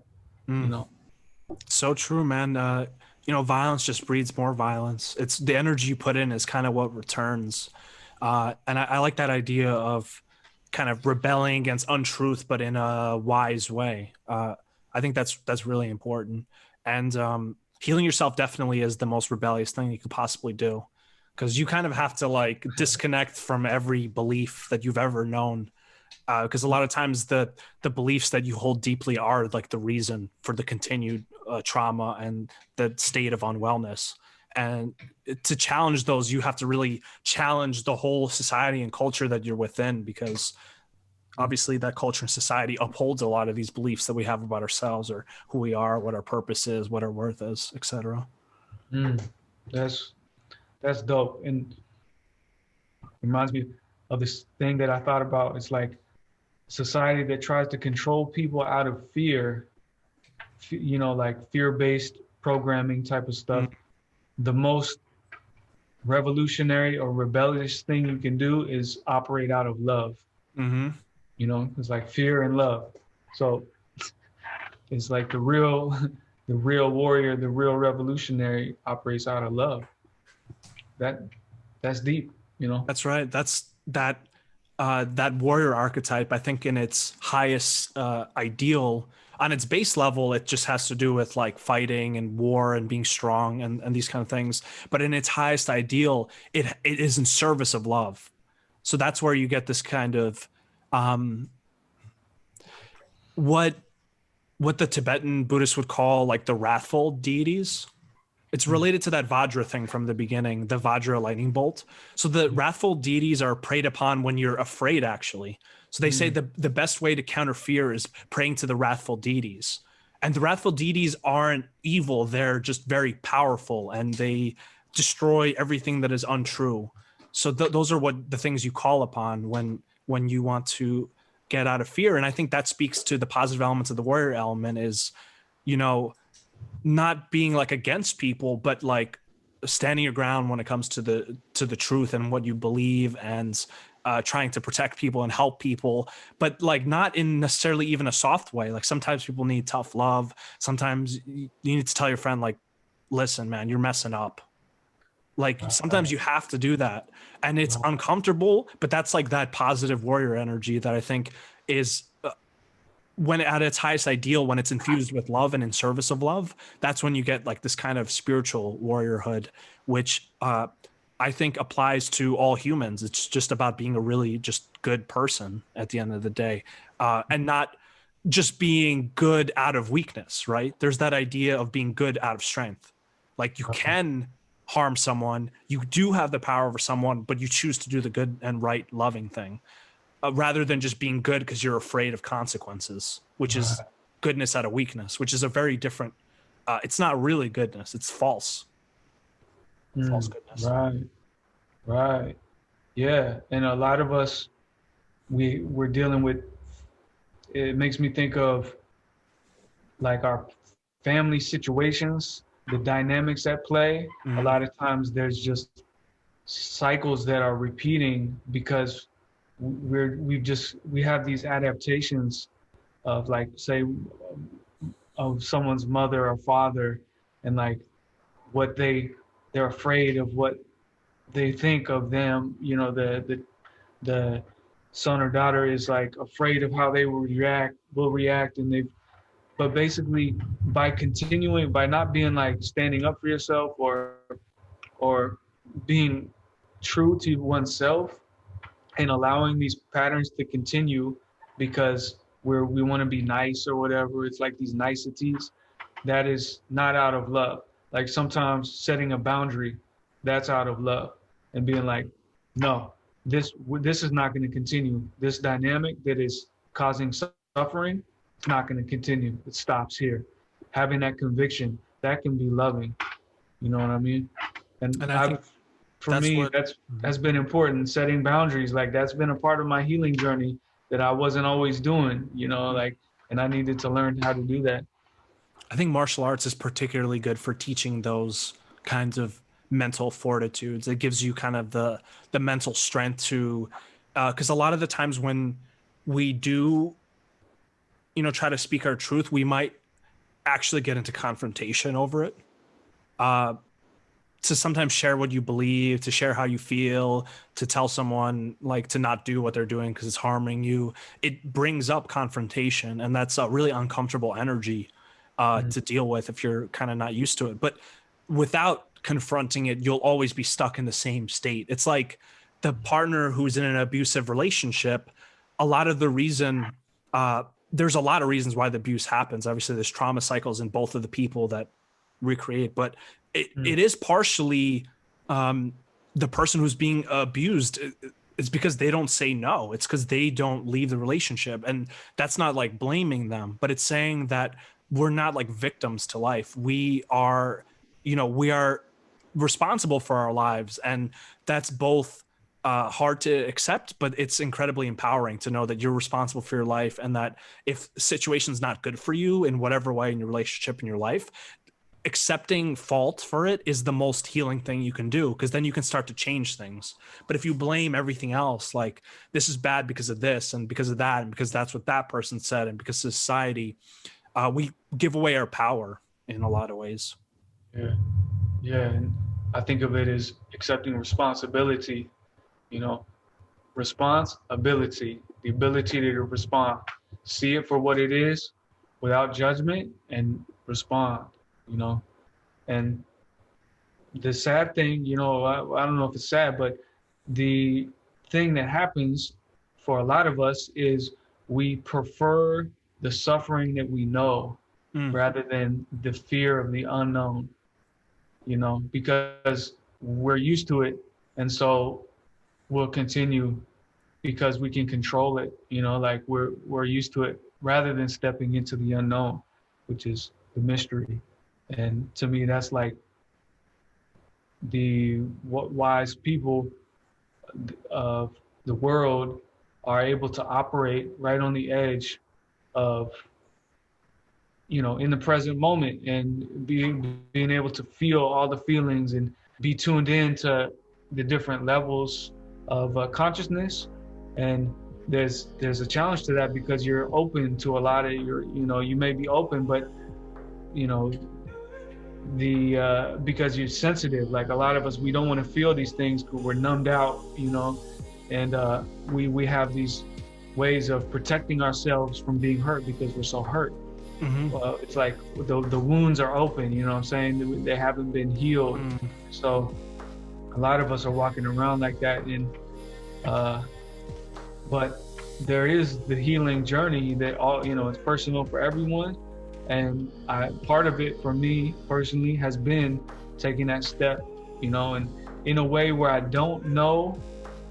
you know. So true, man. You know, violence just breeds more violence. It's the energy you put in is kind of what returns. And I like that idea of kind of rebelling against untruth, but in a wise way. I think that's really important. And healing yourself definitely is the most rebellious thing you could possibly do, because you kind of have to like disconnect from every belief that you've ever known. Because a lot of times the beliefs that you hold deeply are like the reason for the continued trauma and the state of unwellness. And to challenge those, you have to really challenge the whole society and culture that you're within, because obviously that culture and society upholds a lot of these beliefs that we have about ourselves or who we are, what our purpose is, what our worth is, etc. That's dope. And it reminds me of this thing that I thought about. It's like society that tries to control people out of fear, you know, like fear-based programming type of stuff. The most revolutionary or rebellious thing you can do is operate out of love. You know, it's like fear and love. So it's like the real warrior, the real revolutionary operates out of love. That's deep, you know. That's right. That's that warrior archetype. I think in its highest ideal, on its base level, it just has to do with like fighting and war and being strong and these kind of things. But in its highest ideal, it is in service of love. So that's where you get this kind of what the Tibetan Buddhists would call like the wrathful deities. It's related to that Vajra thing from the beginning, the Vajra lightning bolt. So the wrathful deities are preyed upon when you're afraid, actually. So they say the best way to counter fear is praying to the wrathful deities. And the wrathful deities aren't evil. They're just very powerful, and they destroy everything that is untrue. So those are what the things you call upon when you want to get out of fear. And I think that speaks to the positive elements of the warrior element is, you know, not being like against people, but like standing your ground when it comes to the truth and what you believe, and trying to protect people and help people, but like not in necessarily even a soft way. Like sometimes people need tough love. Sometimes you need to tell your friend, like, listen, man, you're messing up. Like sometimes you have to do that, and it's uncomfortable, but that's like that positive warrior energy that I think is when at its highest ideal, when it's infused with love and in service of love, that's when you get like this kind of spiritual warriorhood, which I think applies to all humans. It's just about being a really just good person at the end of the day, and not just being good out of weakness, right? There's that idea of being good out of strength. Like you can harm someone, you do have the power over someone, but you choose to do the good and right loving thing, rather than just being good because you're afraid of consequences, which is goodness out of weakness, which is a very different, it's not really goodness, it's false. false goodness. Right. Yeah. And a lot of us, we're dealing with, it makes me think of like our family situations, the dynamics at play. A lot of times there's just cycles that are repeating because we have these adaptations of, like, say, of someone's mother or father, and like what they're afraid of, what they think of them, you know, the son or daughter is like afraid of how they will react, and but basically by not being like standing up for yourself or being true to oneself and allowing these patterns to continue because we want to be nice or whatever, it's like these niceties, that is not out of love. Like sometimes setting a boundary, that's out of love, and being like, no, this is not going to continue. This dynamic that is causing suffering, it's not going to continue. It stops here. Having that conviction, that can be loving. You know what I mean? And I think for me, that's been important. Setting boundaries, like that's been a part of my healing journey that I wasn't always doing, you know, like, and I needed to learn how to do that. I think martial arts is particularly good for teaching those kinds of mental fortitudes. It gives you kind of the mental strength to, because a lot of the times when we do, you know, try to speak our truth, we might actually get into confrontation over it. To sometimes share what you believe, to share how you feel, to tell someone like to not do what they're doing because it's harming you. It brings up confrontation, and that's a really uncomfortable energy to deal with if you're kind of not used to it. But without confronting it, you'll always be stuck in the same state. It's like the partner who's in an abusive relationship. A lot of the reason, there's a lot of reasons why the abuse happens. Obviously, there's trauma cycles in both of the people that recreate, but it is partially the person who's being abused. It's because they don't say no. It's because they don't leave the relationship. And that's not like blaming them, but it's saying that we're not like victims to life. We are, you know, we are responsible for our lives. And that's both hard to accept, but it's incredibly empowering to know that you're responsible for your life, and that if the situation's not good for you in whatever way in your relationship in your life, accepting fault for it is the most healing thing you can do, because then you can start to change things. But if you blame everything else, like this is bad because of this and because of that and because that's what that person said and because of society, we give away our power in a lot of ways. Yeah, and I think of it as accepting responsibility, you know, responsibility, the ability to respond, see it for what it is without judgment and respond. You know, and the sad thing, you know, I don't know if it's sad, but the thing that happens for a lot of us is we prefer the suffering that we know rather than the fear of the unknown, you know, because we're used to it. And so we'll continue because we can control it, you know, like we're used to it rather than stepping into the unknown, which is the mystery. And to me, that's like the wise people of the world are able to operate right on the edge of, you know, in the present moment, and being able to feel all the feelings and be tuned in to the different levels of consciousness. And there's a challenge to that because you're open to a lot of you may be open, but, you know, because you're sensitive, like a lot of us, we don't want to feel these things because we're numbed out, you know, and we have these ways of protecting ourselves from being hurt because we're so hurt. It's like the wounds are open, you know what I'm saying? They haven't been healed. So a lot of us are walking around like that, and but there is the healing journey that all, you know, it's personal for everyone. And part of it for me personally has been taking that step, you know, and in a way where I don't know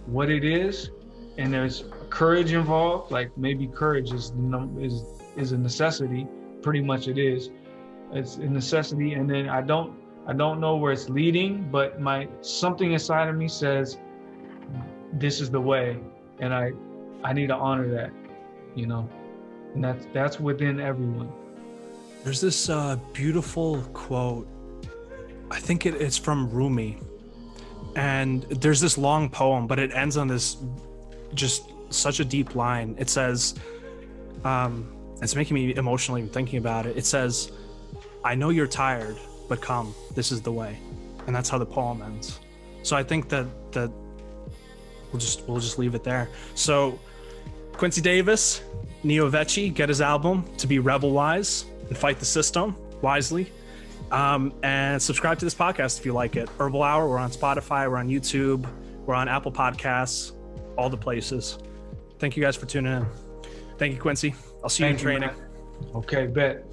what it is, and there's courage involved. Like maybe courage is a necessity. Pretty much it is. It's a necessity. And then I I don't know where it's leading, but something inside of me says, this is the way. And I need to honor that, you know, and that's within everyone. There's this beautiful quote. I think it's from Rumi. And there's this long poem, but it ends on this just such a deep line. It says, it's making me emotional even thinking about it. It says, I know you're tired, but come, this is the way. And that's how the poem ends. So I think that we'll just leave it there. So Quincy Davis, Neo Vecci, get his album To Be Rebel Wise and Fight the System Wisely. And subscribe to this podcast if you like it. Herbal Hour, we're on Spotify, we're on YouTube, we're on Apple Podcasts, all the places. Thank you guys for tuning in. Thank you, Quincy. I'll see you in training. Okay, bet.